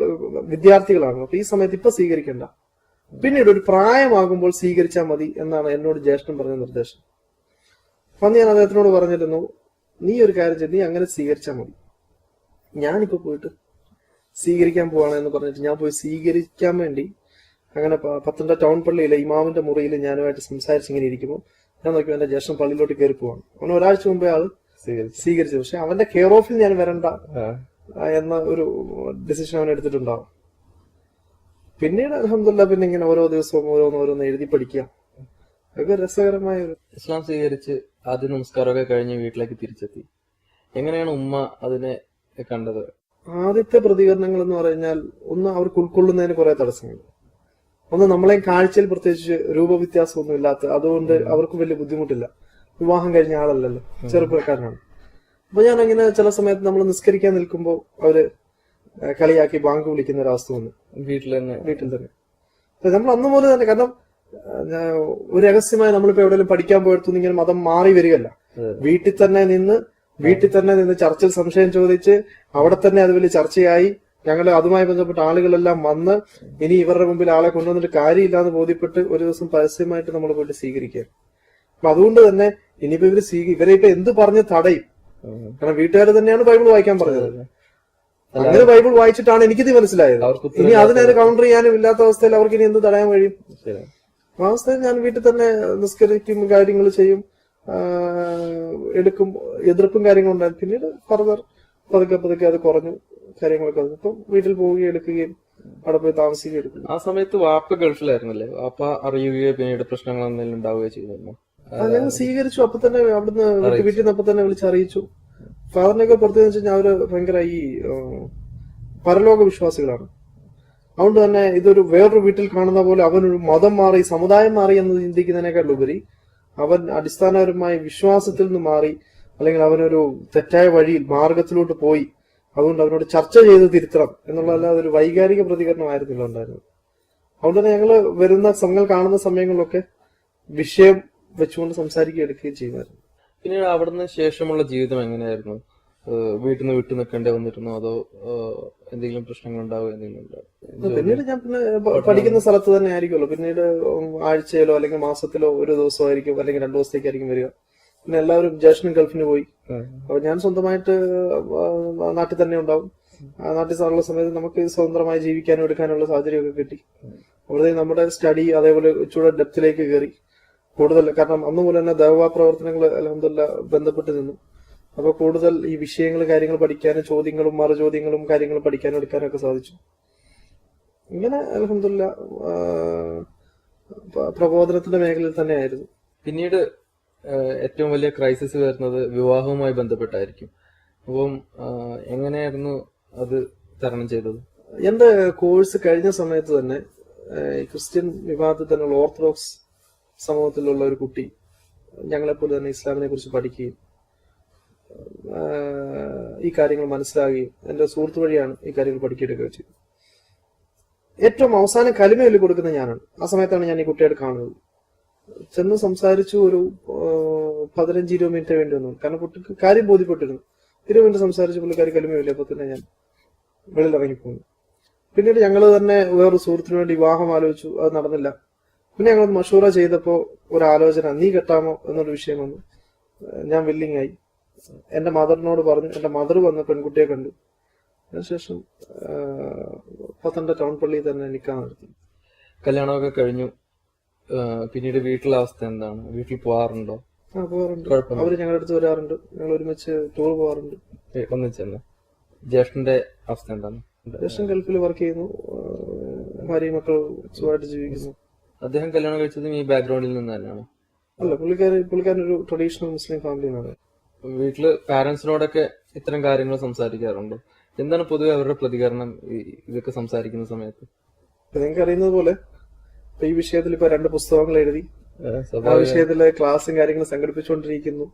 വിദ്യാർത്ഥികളാണ്, അപ്പൊ ഈ സമയത്ത് ഇപ്പൊ സ്വീകരിക്കണ്ട, പിന്നീട് ഒരു പ്രായമാകുമ്പോൾ സ്വീകരിച്ചാൽ മതി എന്നാണ് എന്നോട് ജ്യേഷ്ഠൻ പറഞ്ഞ നിർദ്ദേശം. അന്ന് ഞാൻ അദ്ദേഹത്തിനോട് പറഞ്ഞിരുന്നു നീ ഒരു കാര്യം ചെയ്ത് നീ അങ്ങനെ സ്വീകരിച്ചാൽ മതി, ഞാനിപ്പോ പോയിട്ട് സ്വീകരിക്കാൻ പോവാണ് എന്ന് പറഞ്ഞിട്ട് ഞാൻ പോയി സ്വീകരിക്കാൻ വേണ്ടി അങ്ങനെ പത്തനംതിട്ട ടൗൺ പള്ളിയിലെ ഇമാമിന്റെ മുറിയിൽ ഞാനുമായിട്ട് സംസാരിച്ചിങ്ങനെ ഇരിക്കുമ്പോൾ ഞാൻ നോക്കിയപ്പോൾ എന്റെ ജ്യേഷ്ഠൻ പള്ളിയിലോട്ട് കയറി പോവാണ്. അവന് ഒരാഴ്ച മുമ്പേ ആള് സ്വീകരിച്ചു. പക്ഷെ അവന്റെ കെയർ ഓഫിൽ ഞാൻ വരണ്ട എന്ന ഒരു ഡിസിഷൻ അവൻ എടുത്തിട്ടുണ്ടാവും. പിന്നീട് അൽഹംദുലില്ലാഹ് പിന്നെ ഇങ്ങനെ ഓരോ ദിവസവും ഓരോന്ന് എഴുതി പഠിക്കുക, അതൊക്കെ രസകരമായ ഒരു. ഇസ്ലാം സ്വീകരിച്ച് ആദ്യ നമസ്കാരമൊക്കെ കഴിഞ്ഞ് വീട്ടിലേക്ക് തിരിച്ചെത്തി. എങ്ങനെയാണ് ഉമ്മ അതിനെ കണ്ടത്? ആദ്യത്തെ പ്രതികരണങ്ങൾ എന്ന് പറഞ്ഞാൽ ഒന്ന് അവർക്ക് ഉൾക്കൊള്ളുന്നതിന് കുറെ തടസ്സങ്ങൾ. ഒന്ന് നമ്മളെ കാഴ്ചയിൽ പ്രത്യേകിച്ച് രൂപവ്യത്യാസമൊന്നും ഇല്ലാത്ത, അതുകൊണ്ട് അവർക്ക് വലിയ ബുദ്ധിമുട്ടില്ല. വിവാഹം കഴിഞ്ഞ ആളല്ലല്ലോ, ചെറുപ്പക്കാരനാണ്. അപ്പൊ ഞാൻ അങ്ങനെ ചില സമയത്ത് നമ്മൾ നിസ്കരിക്കാൻ നിൽക്കുമ്പോൾ അവര് കളിയാക്കി ബാങ്ക് വിളിക്കുന്ന ഒരവസ്ഥ വന്നു വീട്ടിൽ തന്നെ. നമ്മൾ അന്ന് മുതൽ തന്നെ, കാരണം ഒരു രഹസ്യമായി നമ്മളിപ്പോ എവിടെയെങ്കിലും പഠിക്കാൻ പോയെടുത്തു ഇങ്ങനെ മതം മാറി വരികയല്ല, വീട്ടിൽ തന്നെ നിന്ന് ചർച്ചിൽ സംശയം ചോദിച്ച് അവിടെ തന്നെ അത് വലിയ ചർച്ചയായി. ഞങ്ങൾ അതുമായി ബന്ധപ്പെട്ട ആളുകളെല്ലാം വന്ന് ഇനി ഇവരുടെ മുമ്പിൽ ആളെ കൊണ്ടുവന്നിട്ട് കാര്യമില്ലാന്ന് ബോധ്യപ്പെട്ട് ഒരു ദിവസം പരസ്യമായിട്ട് നമ്മൾ പോയിട്ട് സ്വീകരിക്കുക. അപ്പൊ അതുകൊണ്ട് തന്നെ ഇനിയിപ്പോ ഇവരെ ഇപ്പൊ എന്ത് പറഞ്ഞ് തടയും? കാരണം വീട്ടുകാർ തന്നെയാണ് ബൈബിൾ വായിക്കാൻ പറഞ്ഞത്. അങ്ങനെ ബൈബിൾ വായിച്ചിട്ടാണ് എനിക്കിത് മനസ്സിലായത്. ഇനി അതിനൊരു കൗണ്ടർ ചെയ്യാനും ഇല്ലാത്ത അവസ്ഥയിൽ അവർക്ക് ഇനി എന്ത് തടയാൻ കഴിയും? ആ അവസ്ഥയിൽ ഞാൻ വീട്ടിൽ തന്നെ നിസ്കരിക്കും, കാര്യങ്ങൾ ചെയ്യും, എടുക്കും. എതിർപ്പും കാര്യങ്ങളും ഉണ്ടായിരുന്നു. പിന്നീട് ഫർദർ പതുക്കെ അത് കുറഞ്ഞു, കാര്യങ്ങളൊക്കെ. ഇപ്പം വീട്ടിൽ പോവുകയും എടുക്കുകയും അവിടെ പോയി താമസിക്കുകയും എടുക്കും. ആ സമയത്ത് വാപ്പ ഗൾഫിലായിരുന്നല്ലേ? വാപ്പ അറിയുകയോ പിന്നീട് പ്രശ്നങ്ങൾ എന്തെങ്കിലും ഉണ്ടാവുകയോ ചെയ്തിരുന്നു? ഞങ്ങൾ സ്വീകരിച്ചു. അപ്പൊ തന്നെ അവിടുന്ന് വീട്ടിൽ നിന്ന് അപ്പൊ തന്നെ വിളിച്ചറിയിച്ചു. ഫാദറിനൊക്കെ പുറത്തെന്ന് വെച്ച് കഴിഞ്ഞാൽ അവര് ഭയങ്കര ഈ പരലോക വിശ്വാസികളാണ്. അതുകൊണ്ട് തന്നെ ഇതൊരു വേറൊരു വീട്ടിൽ കാണുന്ന പോലെ അവനൊരു മതം മാറി, സമുദായം മാറി എന്ന് ചിന്തിക്കുന്നതിനേക്കാൾ ഉപരി അവൻ അടിസ്ഥാനപരമായ വിശ്വാസത്തിൽ നിന്ന് മാറി, അല്ലെങ്കിൽ അവനൊരു തെറ്റായ വഴിയിൽ മാർഗത്തിലോട്ട് പോയി, അതുകൊണ്ട് അവനോട് ചർച്ച ചെയ്ത് തിരുത്തണം എന്നുള്ളതല്ലാതെ ഒരു വൈകാരിക പ്രതികരണമായിരുന്നില്ല ഉണ്ടായിരുന്നത്. അതുകൊണ്ട് തന്നെ ഞങ്ങള് വരുന്ന സമയങ്ങൾ കാണുന്ന സമയങ്ങളിലൊക്കെ വിഷയം വെച്ചുകൊണ്ട് സംസാരിക്കുകയും എടുക്കുകയും ചെയ്യുമായിരുന്നു. പിന്നീട് അവിടുന്ന് ശേഷമുള്ള ജീവിതം എങ്ങനെയായിരുന്നു? വീട്ടിൽ നിന്ന് വിട്ടു നിൽക്കേണ്ടി വന്നിരുന്നോ, അതോ എന്തെങ്കിലും പ്രശ്നങ്ങൾ ഉണ്ടാവുക എന്തെങ്കിലും? പിന്നീട് ഞാൻ പിന്നെ പഠിക്കുന്ന സ്ഥലത്ത് തന്നെ ആയിരിക്കുമല്ലോ. പിന്നീട് ആഴ്ചയിലോ അല്ലെങ്കിൽ മാസത്തിലോ ഒരു ദിവസമായിരിക്കും, അല്ലെങ്കിൽ 2 ദിവസത്തേക്കായിരിക്കും വരിക. പിന്നെ എല്ലാവരും ജ്യേഷ്ഠനും ഗൾഫിന് പോയി. അപ്പൊ ഞാൻ സ്വന്തമായിട്ട് നാട്ടിൽ തന്നെ ഉണ്ടാവും. നാട്ടിൽ ഉള്ള സമയത്ത് നമുക്ക് സ്വതന്ത്രമായി ജീവിക്കാനും എടുക്കാനുള്ള സാഹചര്യമൊക്കെ കിട്ടി. അവിടെ നമ്മുടെ സ്റ്റഡി അതേപോലെ ഇച്ചിരി ഡെപ്തിലേക്ക് കയറി കൂടുതൽ. കാരണം അന്ന് മുതൽ തന്നെ ദൈവ പ്രവർത്തനങ്ങൾ അൽഹംദുലില്ലാഹ് ബന്ധപ്പെട്ട് നിന്നു. അപ്പൊ കൂടുതൽ ഈ വിഷയങ്ങൾ കാര്യങ്ങൾ പഠിക്കാനും ചോദ്യങ്ങളും മറുചോദ്യങ്ങളും കാര്യങ്ങളും പഠിക്കാനും എടുക്കാനൊക്കെ സാധിച്ചു. ഇങ്ങനെ അൽഹംദുലില്ലാഹ് പ്രബോധനത്തിന്റെ മേഖലയിൽ തന്നെയായിരുന്നു. പിന്നീട് ഏറ്റവും വലിയ ക്രൈസിസ് വരുന്നത് വിവാഹവുമായി ബന്ധപ്പെട്ടായിരിക്കും. അപ്പം എങ്ങനെയായിരുന്നു അത് തരണം ചെയ്തത്? എന്റെ കോഴ്സ് കഴിഞ്ഞ സമയത്ത് തന്നെ ക്രിസ്ത്യൻ വിഭാഗത്തിൽ തന്നെയുള്ള ഓർത്തഡോക്സ് സമൂഹത്തിലുള്ള ഒരു കുട്ടി ഞങ്ങളെപ്പോലെ തന്നെ ഇസ്ലാമിനെ കുറിച്ച് പഠിക്കുകയും ഈ കാര്യങ്ങൾ മനസ്സിലാകുകയും എന്റെ സുഹൃത്ത് വഴിയാണ് ഈ കാര്യങ്ങൾ പഠിക്കുകയൊക്കെ ചെയ്തത്. ഏറ്റവും അവസാനം കലിമ ചൊല്ലി കൊടുക്കുന്ന ഞാനാണ്. ആ സമയത്താണ് ഞാൻ ഈ കുട്ടിയായിട്ട് കാണുന്നത്. ചെന്ന് സംസാരിച്ചു. ഒരു 15-20 മിനിറ്റ് വേണ്ടി വന്നു. കാരണം കുട്ടിക്ക് കാര്യം ബോധ്യപ്പെട്ടിരുന്നു. 20 മിനിറ്റ് സംസാരിച്ചു. പുള്ളിക്കാരി കലിമ ചൊല്ലി. അപ്പൊ തന്നെ ഞാൻ വെളിയിൽ ഇറങ്ങിപ്പോന്നു. പിന്നീട് ഞങ്ങൾ തന്നെ വേറൊരു സുഹൃത്തിന് വേണ്ടി വിവാഹം ആലോചിച്ചു. അത് നടന്നില്ല. പിന്നെ ഞങ്ങൾ മഷൂറ ചെയ്തപ്പോ ഒരു ആലോചന, നീ കെട്ടാമോ എന്നൊരു വിഷയം വന്നു. ഞാൻ വില്ലിങ് ആയി. എന്റെ മദറിനോട് പറഞ്ഞു. എന്റെ മദർ വന്ന് പെൺകുട്ടിയെ കണ്ടു. അതിനുശേഷം പത്തനംതിട്ട ടൗൺ പള്ളിയിൽ തന്നെ നിൽക്കാൻ നടത്തി. കല്യാണമൊക്കെ കഴിഞ്ഞു. പിന്നീട് വീട്ടിലെ അവസ്ഥ എന്താണ്? വീട്ടിൽ പോവാറുണ്ടോ? പോവാറുണ്ട്. അവര് ഞങ്ങളുടെ അടുത്ത് വരാറുണ്ട്. ഞങ്ങൾ ഒരുമിച്ച് ടൂർ പോവാറുണ്ട്. ഒന്നിച്ചെന്ന്. ജ്യേഷ്ഠന്റെ അവസ്ഥ എന്താണ്? ജ്യേഷ്ഠൻ ഗൾഫിൽ വർക്ക് ചെയ്യുന്നു. ഭാര്യയും മക്കൾ സുഖമായിട്ട് ജീവിക്കുന്നു. അദ്ദേഹം കല്യാണം കഴിച്ചതും ഈ ബാക്ക്ഗ്രൗണ്ടിൽ നിന്ന് തന്നെയാണ്? അല്ല, പുള്ളിക്കാരൻ ഒരു ട്രഡീഷണൽ മുസ്ലിം ഫാമിലിയാണ്. വീട്ടില് പാരന്റ്സിനോടൊക്കെ ഇത്തരം കാര്യങ്ങൾ സംസാരിക്കാറുണ്ടോ? എന്താണ് പൊതുവെ അവരുടെ പ്രതികരണം ഇതൊക്കെ സംസാരിക്കുന്ന സമയത്ത്? നിങ്ങൾക്ക് അറിയുന്നത് പോലെ ഇപ്പൊ ഈ വിഷയത്തിൽ ഇപ്പൊ 2 പുസ്തകങ്ങൾ എഴുതി ആ വിഷയത്തിലെ ക്ലാസ്സും കാര്യങ്ങളും സംഘടിപ്പിച്ചുകൊണ്ടിരിക്കുന്നു.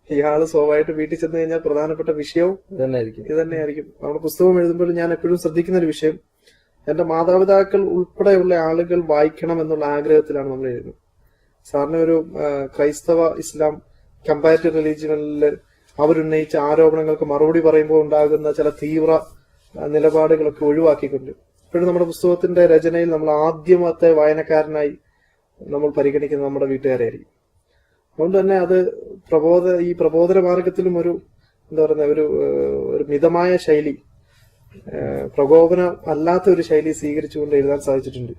ഇയാള് സ്വാഭാവികമായിട്ട് വീട്ടിൽ ചെന്ന് കഴിഞ്ഞാൽ പ്രധാനപ്പെട്ട വിഷയവും ഇത് തന്നെയായിരിക്കും. നമ്മുടെ പുസ്തകം എഴുതുമ്പോൾ ഞാൻ എപ്പോഴും ശ്രദ്ധിക്കുന്ന ഒരു വിഷയം, എന്റെ മാതാപിതാക്കൾ ഉൾപ്പെടെയുള്ള ആളുകൾ വായിക്കണം എന്നുള്ള ആഗ്രഹത്തിലാണ് നമ്മൾ എഴുതുന്നത്. സാറിന് ഒരു ക്രൈസ്തവ ഇസ്ലാം കമ്പാരിറ്റീവ് റിലീജിയനിൽ അവരുന്നയിച്ച ആരോപണങ്ങൾക്ക് മറുപടി പറയുമ്പോൾ ഉണ്ടാകുന്ന ചില തീവ്ര നിലപാടുകളൊക്കെ ഒഴിവാക്കിക്കൊണ്ട് ഇപ്പോഴും നമ്മുടെ പുസ്തകത്തിന്റെ രചനയിൽ നമ്മൾ ആദ്യമത്തെ വായനക്കാരനായി നമ്മൾ പരിഗണിക്കുന്നത് നമ്മുടെ വീട്ടുകാരായിരിക്കും. അതുകൊണ്ട് തന്നെ അത് ഈ പ്രബോധന മാർഗത്തിലും ഒരു എന്താ പറയുന്ന ഒരു മിതമായ ശൈലി, പ്രകോപനം അല്ലാത്ത ഒരു ശൈലി സ്വീകരിച്ചുകൊണ്ട് എഴുതാൻ സാധിച്ചിട്ടുണ്ട്.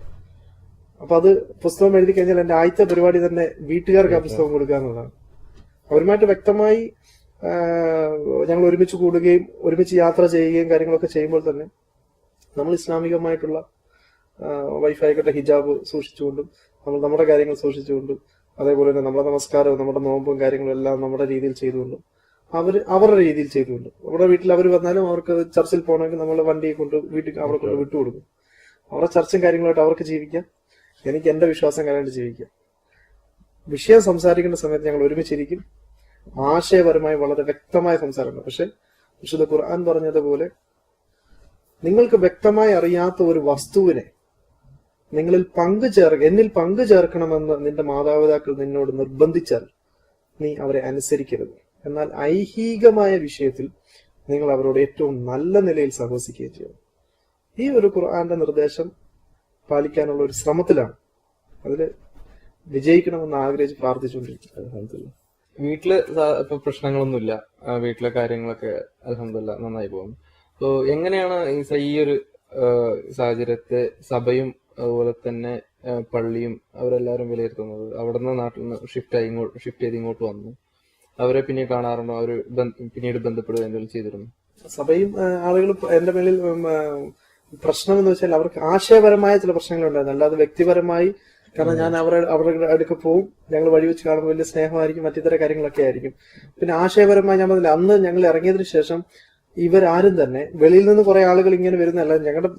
അപ്പൊ അത് പുസ്തകം എഴുതി കഴിഞ്ഞാൽ എന്റെ ആദ്യത്തെ പരിപാടി തന്നെ വീട്ടുകാർക്ക് ആ പുസ്തകം കൊടുക്കുക എന്നുള്ളതാണ്. അവരുമായിട്ട് വ്യക്തമായി ഞങ്ങൾ ഒരുമിച്ച് കൂടുകയും ഒരുമിച്ച് യാത്ര ചെയ്യുകയും കാര്യങ്ങളൊക്കെ ചെയ്യുമ്പോൾ തന്നെ നമ്മൾ ഇസ്ലാമികമായിട്ടുള്ള വൈഫായിക്കോട്ടെ ഹിജാബ് സൂക്ഷിച്ചുകൊണ്ടും നമ്മൾ നമ്മുടെ കാര്യങ്ങൾ സൂക്ഷിച്ചുകൊണ്ടും അതേപോലെ തന്നെ നമ്മുടെ നമസ്കാരവും നമ്മുടെ നോമ്പും കാര്യങ്ങളും എല്ലാം നമ്മുടെ രീതിയിൽ ചെയ്തുകൊണ്ടും അവരുടെ രീതിയിൽ ചെയ്തുകൊണ്ടും നമ്മുടെ വീട്ടിൽ അവർ വന്നാലും അവർക്ക് ചർച്ചിൽ പോകണമെങ്കിൽ നമ്മൾ വണ്ടിയെ കൊണ്ട് വീട്ടിൽ അവരെ കൊണ്ട് വിട്ടുകൊടുക്കും. അവരുടെ ചർച്ചും കാര്യങ്ങളായിട്ട് അവർക്ക് ജീവിക്കാം, എനിക്ക് എന്റെ വിശ്വാസം കാര്യമായിട്ട് ജീവിക്കാം. വിഷയം സംസാരിക്കേണ്ട സമയത്ത് ഞങ്ങൾ ഒരുമിച്ചിരിക്കും. ആശയപരമായി വളരെ വ്യക്തമായ സംസാരമാണ്. പക്ഷെ വിശുദ്ധ ഖുർആൻ പറഞ്ഞതുപോലെ നിങ്ങൾക്ക് വ്യക്തമായി അറിയാത്ത ഒരു വസ്തുവിനെ എന്നിൽ പങ്കു ചേർക്കണമെന്ന് നിന്റെ മാതാപിതാക്കൾ നിന്നോട് നിർബന്ധിച്ചാൽ നീ അവരെ അനുസരിക്കരുത്. എന്നാൽ ഐഹികമായ വിഷയത്തിൽ നിങ്ങൾ അവരോട് ഏറ്റവും നല്ല നിലയിൽ സഹവസിക്കുകയും ചെയ്യണം. ഈ ഒരു ഖുർആന്റെ നിർദ്ദേശം പാലിക്കാനുള്ള ഒരു ശ്രമത്തിലാണ്. അതില് വിജയിക്കണമെന്ന് ആഗ്രഹിച്ച് പ്രാർത്ഥിച്ചുകൊണ്ടിരിക്കും. വീട്ടില് ഇപ്പൊ പ്രശ്നങ്ങളൊന്നുമില്ല, വീട്ടിലെ കാര്യങ്ങളൊക്കെ അൽഹംദുലില്ലാ നന്നായി പോകുന്നു. അപ്പൊ എങ്ങനെയാണ് ഈ ഒരു സാഹചര്യത്തെ സഭയും അതുപോലെ തന്നെ പള്ളിയും അവരെല്ലാരും വിലയിരുത്തുന്നത്? അവിടുന്ന് നാട്ടിൽ നിന്ന് ഷിഫ്റ്റ് ചെയ്ത് ഇങ്ങോട്ട് വന്നു. അവരെ പിന്നീട് കാണാറുണ്ടോ? അവർ പിന്നീട് ബന്ധപ്പെടുക എന്തെങ്കിലും ചെയ്തിരുന്നു? സഭയും ആളുകൾ എന്റെ മേലിൽ പ്രശ്നം എന്ന് വെച്ചാൽ അവർക്ക് ആശയപരമായ ചില പ്രശ്നങ്ങളുണ്ടായിരുന്നു, അല്ലാതെ വ്യക്തിപരമായി. കാരണം ഞാൻ അവരുടെ അടുക്ക പോവും, ഞങ്ങൾ വഴി വെച്ച് കാണുമ്പോൾ വലിയ സ്നേഹമായിരിക്കും, മറ്റിത്തര കാര്യങ്ങളൊക്കെ ആയിരിക്കും. പിന്നെ ആശയപരമായി ഞാൻ പറഞ്ഞില്ല, അന്ന് ഞങ്ങൾ ഇറങ്ങിയതിനു ശേഷം ഇവരാരും തന്നെ വെളിയിൽ നിന്ന് കുറെ ആളുകൾ ഇങ്ങനെ വരുന്നതല്ല. ഞങ്ങളുടെ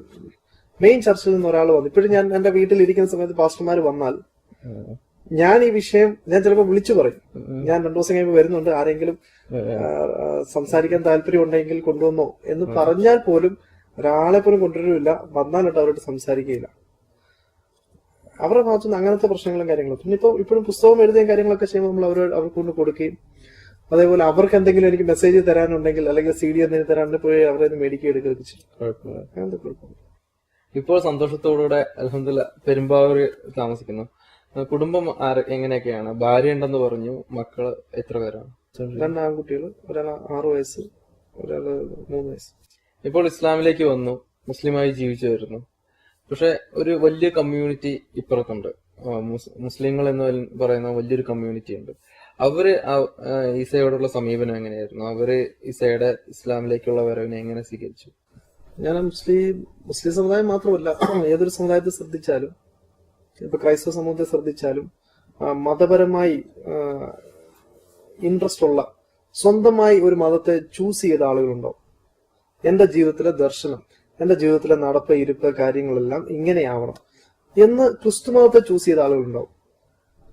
മെയിൻ ചർച്ചിൽ നിന്ന് ഒരാൾ വന്നു. ഇപ്പോഴും ഞാൻ എന്റെ വീട്ടിൽ ഇരിക്കുന്ന സമയത്ത് പാസ്റ്റർമാർ വന്നാൽ ഞാൻ ഈ വിഷയം ഞാൻ ചിലപ്പോൾ വിളിച്ചു പറയും, ഞാൻ 2 ദിവസം കഴിയുമ്പോൾ വരുന്നുണ്ട്, ആരെങ്കിലും സംസാരിക്കാൻ താല്പര്യം ഉണ്ടെങ്കിൽ കൊണ്ടുവന്നോ എന്ന് പറഞ്ഞാൽ പോലും ഒരാളെ പോലും കൊണ്ടുവരില്ല. വന്നാലിട്ട് അവരോട് സംസാരിക്കുകയില്ല. അവരുടെ ഭാഗത്തുനിന്ന് അങ്ങനത്തെ പ്രശ്നങ്ങളും കാര്യങ്ങളും. പിന്നെ ഇപ്പോഴും പുസ്തകം എഴുതുകയും കാര്യങ്ങളൊക്കെ ചെയ്യുമ്പോൾ നമ്മൾ അവർക്ക് കൊണ്ട് കൊടുക്കുകയും, അതേപോലെ അവർക്ക് എന്തെങ്കിലും എനിക്ക് മെസ്സേജ് തരാനുണ്ടെങ്കിൽ അല്ലെങ്കിൽ CD എന്തെങ്കിലും തരാണ്ട് പോയി അവരെ മേടിക്കുക എടുക്കുകയൊക്കെ ചെയ്യും. അങ്ങനത്തെ കുഴപ്പമില്ല. ഇപ്പോൾ സന്തോഷത്തോടുകൂടെ അൽഹംദുലില്ലാ പെരുമ്പാവൂർ താമസിക്കുന്നു. കുടുംബം എങ്ങനെയൊക്കെയാണ്? ഭാര്യ ഉണ്ടെന്ന് പറഞ്ഞു. മക്കള് എത്ര പേരാണ്? 2 ആൺകുട്ടികൾ, ഒരാൾ 6 വയസ്സ്, ഒരാള് 3 വയസ്സ്. ഇപ്പോൾ ഇസ്ലാമിലേക്ക് വന്നു, മുസ്ലിമായി ജീവിച്ചു വരുന്നു. പക്ഷെ ഒരു വലിയ കമ്മ്യൂണിറ്റി ഇപ്പുറത്തുണ്ട്. മുസ്ലിങ്ങൾ എന്ന് പറയുന്ന വലിയൊരു കമ്മ്യൂണിറ്റി ഉണ്ട്. അവര് ഈസയോടുള്ള സമീപനം എങ്ങനെയായിരുന്നു? അവര് ഈസയുടെ ഇസ്ലാമിലേക്കുള്ള വരവിനെ എങ്ങനെ സ്വീകരിച്ചു? ഞാൻ മുസ്ലിം സമുദായം മാത്രമല്ല, ഏതൊരു സമുദായത്തെ ശ്രദ്ധിച്ചാലും, ഇപ്പൊ ക്രൈസ്തവ സമൂഹത്തെ ശ്രദ്ധിച്ചാലും, മതപരമായി ഇൻട്രസ്റ്റ് ഉള്ള, സ്വന്തമായി ഒരു മതത്തെ ചൂസ് ചെയ്ത ആളുകളുണ്ടാവും. എന്റെ ജീവിതത്തിലെ ദർശനം, എന്റെ ജീവിതത്തിലെ നടപ്പ്, ഇരുപ്പ്, കാര്യങ്ങളെല്ലാം ഇങ്ങനെയാവണം എന്ന് ക്രിസ്തു മതത്തെ ചൂസ് ചെയ്ത ആളുകളുണ്ടാവും.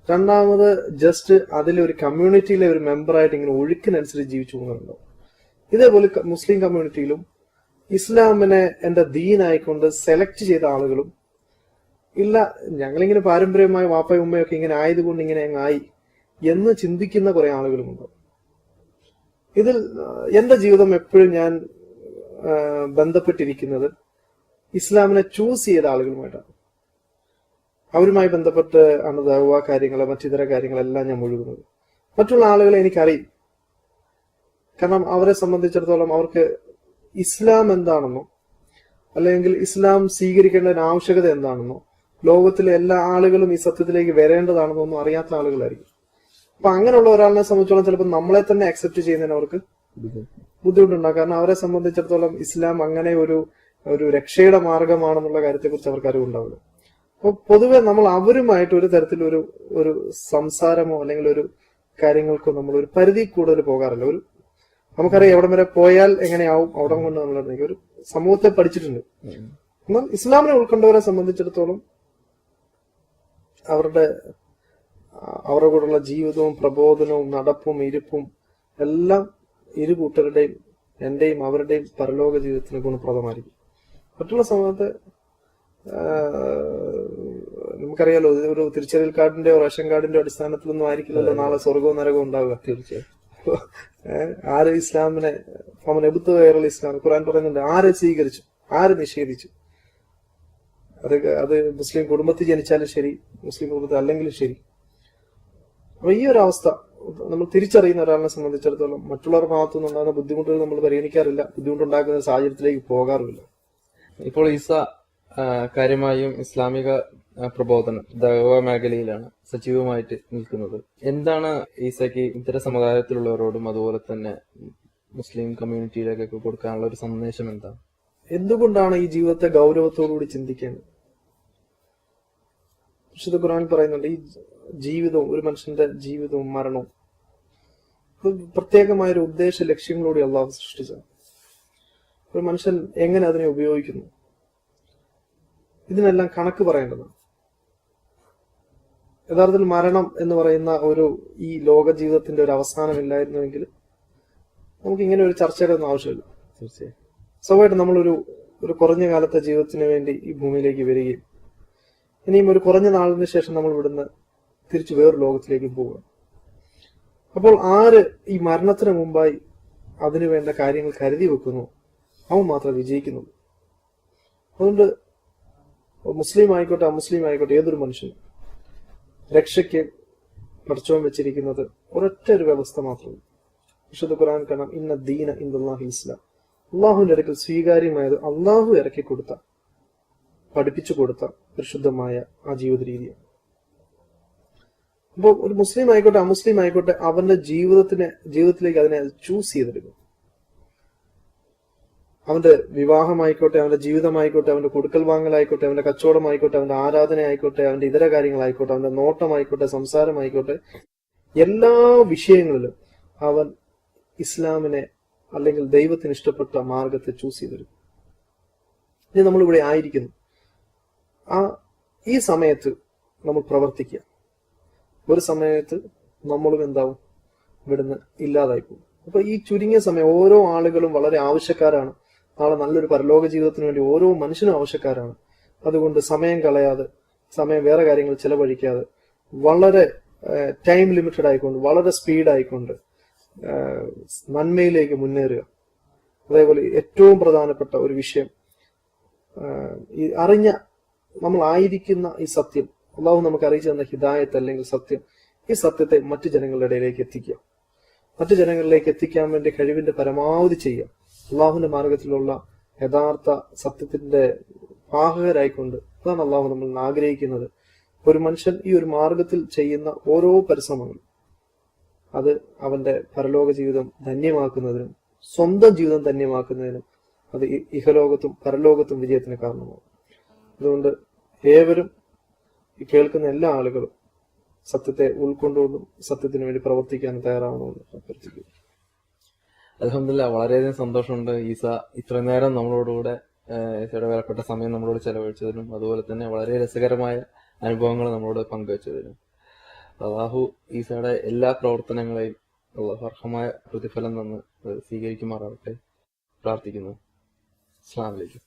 രണ്ടാമത് ജസ്റ്റ് അതിലെ ഒരു കമ്മ്യൂണിറ്റിയിലെ ഒരു മെമ്പറായിട്ട് ഇങ്ങനെ ഒഴുക്കിനനുസരിച്ച് ജീവിച്ചു പോകുന്നുണ്ടാവും. ഇതേപോലെ മുസ്ലിം കമ്മ്യൂണിറ്റിയിലും ഇസ്ലാമിനെ എന്റെ ദീനായിക്കൊണ്ട് സെലക്ട് ചെയ്ത ആളുകളും ഇല്ല, ഞങ്ങളിങ്ങനെ പാരമ്പര്യമായി വാപ്പയും ഉമ്മയൊക്കെ ഇങ്ങനെ ആയതുകൊണ്ട് ഇങ്ങനെ അങ്ങായി എന്ന് ചിന്തിക്കുന്ന കുറെ ആളുകളും ഉണ്ടാവും. ഇതിൽ എന്റെ ജീവിതം എപ്പോഴും ഞാൻ ബന്ധപ്പെട്ടിരിക്കുന്നത് ഇസ്ലാമിനെ ചൂസ് ചെയ്ത ആളുകളുമായിട്ടാണ്. അവരുമായി ബന്ധപ്പെട്ട് ആണ് ദഅ്വ കാര്യങ്ങള്, മറ്റിതര കാര്യങ്ങളെല്ലാം ഞാൻ മുഴുകുന്നത്. മറ്റുള്ള ആളുകളെ എനിക്കറിയും. കാരണം അവരെ സംബന്ധിച്ചിടത്തോളം അവർക്ക് ഇസ്ലാം എന്താണെന്നോ അല്ലെങ്കിൽ ഇസ്ലാം സ്വീകരിക്കേണ്ട ആവശ്യകത എന്താണെന്നോ, ലോകത്തിലെ എല്ലാ ആളുകളും ഈ സത്യത്തിലേക്ക് വരേണ്ടതാണെന്നോ ഒന്നും അറിയാത്ത ആളുകളായിരിക്കും. അപ്പൊ അങ്ങനെയുള്ള ഒരാളിനെ സംബന്ധിച്ചോളം ചിലപ്പോൾ നമ്മളെ തന്നെ അക്സെപ്റ്റ് ചെയ്യുന്നതിന് അവർക്ക് ബുദ്ധിമുട്ടുണ്ടാകും. കാരണം അവരെ സംബന്ധിച്ചിടത്തോളം ഇസ്ലാം അങ്ങനെ ഒരു രക്ഷയുടെ മാർഗമാണെന്നുള്ള കാര്യത്തെ കുറിച്ച് അവർക്ക് അറിവുണ്ടാവില്ല. അപ്പൊ പൊതുവെ നമ്മൾ അവരുമായിട്ട് ഒരു തരത്തിലൊരു ഒരു സംസാരമോ അല്ലെങ്കിൽ ഒരു കാര്യങ്ങൾക്കോ നമ്മൾ ഒരു പരിധി കൂടുതൽ പോകാറില്ല. നമുക്കറിയാം എവിടം വരെ പോയാൽ എങ്ങനെയാവും, അവിടെ കൊണ്ട് നമ്മൾ ഒരു സമൂഹത്തെ പഠിച്ചിട്ടുണ്ട്. എന്നാൽ ഇസ്ലാമിനെ ഉൾക്കൊണ്ടവരെ സംബന്ധിച്ചിടത്തോളം അവരുടെ കൂടെയുള്ള ജീവിതവും പ്രബോധനവും നടപ്പും ഇരിപ്പും എല്ലാം ഇരു കൂട്ടരുടെയും എന്റെയും അവരുടെയും പരലോക ജീവിതത്തിന് ഗുണപ്രദമായിരിക്കും. മറ്റുള്ള സമയത്ത് നമുക്കറിയാലോ, ഒരു തിരിച്ചറിയൽ കാർഡിന്റെയോ റേഷൻ കാർഡിന്റെയോ അടിസ്ഥാനത്തിലൊന്നും ആയിരിക്കില്ലല്ലോ നാളെ സ്വർഗവും നരകവും ഉണ്ടാവുക. തീർച്ചയായും. ആര് ഇസ്ലാമിനെ അവൻ എബുത്ത് കയറുള്ള ഇസ്ലാം ഖുർആൻ പറയുന്നുണ്ട്, ആരെ സ്വീകരിച്ചു ആര് നിഷേധിച്ചു. അത് മുസ്ലിം കുടുംബത്തിൽ ജനിച്ചാലും ശരി, മുസ്ലിം കുടുംബത്തിൽ അല്ലെങ്കിലും ശരി. അപ്പൊ ഈ ഒരു അവസ്ഥ നമ്മൾ തിരിച്ചറിയുന്ന ഒരാളിനെ സംബന്ധിച്ചിടത്തോളം മറ്റുള്ളവരുടെ ഭാഗത്തു നിന്നുണ്ടാകുന്ന ബുദ്ധിമുട്ടുകൾ നമ്മൾ പരിഗണിക്കാറില്ല, ബുദ്ധിമുട്ടുണ്ടാക്കുന്ന സാഹചര്യത്തിലേക്ക് പോകാറുമില്ല. ഇപ്പോൾ ഈസ കാര്യമായും ഇസ്ലാമിക പ്രബോധനം ദഅവ മേഖലയിലാണ് സജീവമായിട്ട് നിൽക്കുന്നത്. എന്താണ് ഈസയ്ക്ക് ഇത്തരം സമുദായത്തിലുള്ളവരോടും അതുപോലെ തന്നെ മുസ്ലിം കമ്മ്യൂണിറ്റിയിലേക്കൊക്കെ കൊടുക്കാനുള്ള ഒരു സന്ദേശം എന്താണ്? എന്തുകൊണ്ടാണ് ഈ ജീവിതത്തെ ഗൗരവത്തോടുകൂടി ചിന്തിക്കേണ്ടത്? വിശുദ്ധ ഖുർആൻ പറയുന്നുണ്ട്, ഈ ജീവിതവും ഒരു മനുഷ്യന്റെ ജീവിതവും മരണവും പ്രത്യേകമായൊരു ഉദ്ദേശ ലക്ഷ്യങ്ങളോടെ അള്ളാഹു സൃഷ്ടിച്ച ഒരു മനുഷ്യൻ എങ്ങനെ അതിനെ ഉപയോഗിക്കുന്നു, ഇതിനെല്ലാം കണക്ക് പറയേണ്ടതാണ്. യഥാർത്ഥത്തിൽ മരണം എന്ന് പറയുന്ന ഈ ലോക ജീവിതത്തിന്റെ ഒരു അവസാനമില്ലായിരുന്നുവെങ്കിൽ നമുക്ക് ഇങ്ങനെ ഒരു ചർച്ചയുടെ ഒന്നും ആവശ്യമില്ല. തീർച്ചയായും. സ്വാഭാവികമായിട്ട് നമ്മളൊരു കുറഞ്ഞ കാലത്തെ ജീവിതത്തിന് വേണ്ടി ഈ ഭൂമിയിലേക്ക് വരികയും ഇനിയും ഒരു കുറഞ്ഞ നാളിന് ശേഷം നമ്മൾ ഇവിടുന്ന് തിരിച്ചു വേറൊരു ലോകത്തിലേക്ക് പോവുക. അപ്പോൾ ആര് ഈ മരണത്തിന് മുമ്പായി അതിനു വേണ്ട കാര്യങ്ങൾ കരുതി വെക്കുന്നു, അവൻ മാത്രമേ വിജയിക്കുന്നുള്ളൂ. അതുകൊണ്ട് മുസ്ലിം ആയിക്കോട്ടെ അമുസ്ലിം ആയിക്കോട്ടെ ഏതൊരു മനുഷ്യനും രക്ഷയ്ക്ക് പഠിച്ചോൻ വെച്ചിരിക്കുന്നത് ഒരൊറ്റ ഒരു വ്യവസ്ഥ മാത്രമേ. വിശുദ്ധ ഖുർആൻ കാണാം, ഇന്ന ദീന ഇൻദല്ലാഹി ഇസ്ലാം, അള്ളാഹുവിന്റെ അടുക്കൽ സ്വീകാര്യമായത് അള്ളാഹു ഇറക്കി കൊടുത്ത പഠിപ്പിച്ചു കൊടുത്ത പരിശുദ്ധമായ ആ ജീവിത രീതിയാണ്. അപ്പോൾ ഒരു മുസ്ലിം ആയിക്കോട്ടെ അമുസ്ലിം ആയിക്കോട്ടെ അവന്റെ ജീവിതത്തിലേക്ക് അതിനെ ചൂസ് ചെയ്തെടുക്കും. അവന്റെ വിവാഹമായിക്കോട്ടെ, അവന്റെ ജീവിതമായിക്കോട്ടെ, അവന്റെ കൊടുക്കൽ വാങ്ങലായിക്കോട്ടെ, അവന്റെ കച്ചവടമായിക്കോട്ടെ, അവന്റെ ആരാധന ആയിക്കോട്ടെ, അവന്റെ ഇതര കാര്യങ്ങളായിക്കോട്ടെ, അവന്റെ നോട്ടമായിക്കോട്ടെ, സംസാരമായിക്കോട്ടെ, എല്ലാ വിഷയങ്ങളിലും അവൻ ഇസ്ലാമിനെ അല്ലെങ്കിൽ ദൈവത്തിന് ഇഷ്ടപ്പെട്ട മാർഗത്തെ ചൂസ് ചെയ്തെടുക്കും. ഇനി നമ്മളിവിടെ ആയിരിക്കുന്നു, ഈ സമയത്ത് നമ്മൾ പ്രവർത്തിക്കുക. ഒരു സമയത്ത് നമ്മളും എന്താവും, ഇവിടുന്ന് ഇല്ലാതായി പോകും. അപ്പൊ ഈ ചുരുങ്ങിയ സമയം ഓരോ ആളുകളും വളരെ ആവശ്യക്കാരാണ്. നാളെ നല്ലൊരു പരലോക ജീവിതത്തിന് വേണ്ടി ഓരോ മനുഷ്യനും ആവശ്യക്കാരാണ്. അതുകൊണ്ട് സമയം കളയാതെ, സമയം വേറെ കാര്യങ്ങൾ ചെലവഴിക്കാതെ, വളരെ ടൈം ലിമിറ്റഡ് ആയിക്കൊണ്ട്, വളരെ സ്പീഡായിക്കൊണ്ട് നന്മയിലേക്ക് മുന്നേറുക. അതേപോലെ ഏറ്റവും പ്രധാനപ്പെട്ട ഒരു വിഷയം, ഈ നമ്മൾ ആയിരിക്കുന്ന ഈ സത്യം, അള്ളാഹു നമുക്ക് അറിയിച്ചു തന്ന ഹിദായത്ത് അല്ലെങ്കിൽ സത്യം, ഈ സത്യത്തെ മറ്റു ജനങ്ങളുടെ ഇടയിലേക്ക് എത്തിക്കുക. മറ്റു ജനങ്ങളിലേക്ക് എത്തിക്കാൻ വേണ്ടി കഴിവിന്റെ പരമാവധി ചെയ്യുക. അള്ളാഹുവിന്റെ മാർഗത്തിലുള്ള യഥാർത്ഥ സത്യത്തിന്റെ വാഹകരായിക്കൊണ്ട്, അതാണ് അള്ളാഹു നമ്മൾ ആഗ്രഹിക്കുന്നത്. ഒരു മനുഷ്യൻ ഈ ഒരു മാർഗത്തിൽ ചെയ്യുന്ന ഓരോ പരിശ്രമങ്ങളും അത് അവന്റെ പരലോക ജീവിതം ധന്യമാക്കുന്നതിനും സ്വന്തം ജീവിതം ധന്യമാക്കുന്നതിനും അത് ഇഹലോകത്തും പരലോകത്തും വിജയത്തിന് കാരണമാകും. അതുകൊണ്ട് ഏവരും ഈ കേൾക്കുന്ന എല്ലാ ആളുകളും സത്യത്തെ ഉൾക്കൊണ്ടുകൊണ്ടും സത്യത്തിന് വേണ്ടി പ്രവർത്തിക്കാൻ തയ്യാറാവണമെന്ന് അഭ്യർത്ഥിക്കുന്നു. അൽഹംദുലില്ലാ, വളരെയധികം സന്തോഷമുണ്ട് ഈസ ഇത്രയും നേരം നമ്മളോടുകൂടെ ഈസയുടെ വിലപ്പെട്ട സമയം നമ്മളോട് ചെലവഴിച്ചതിനും അതുപോലെ തന്നെ വളരെ രസകരമായ അനുഭവങ്ങൾ നമ്മളോട് പങ്കുവച്ചതിനും. അള്ളാഹു ഈസയുടെ എല്ലാ പ്രവർത്തനങ്ങളെയും അള്ളാഹു അർഹമായ പ്രതിഫലം തന്ന് സ്വീകരിക്കുമാറാവട്ടെ പ്രാർത്ഥിക്കുന്നു. അസ്സലാമു അലൈക്കും.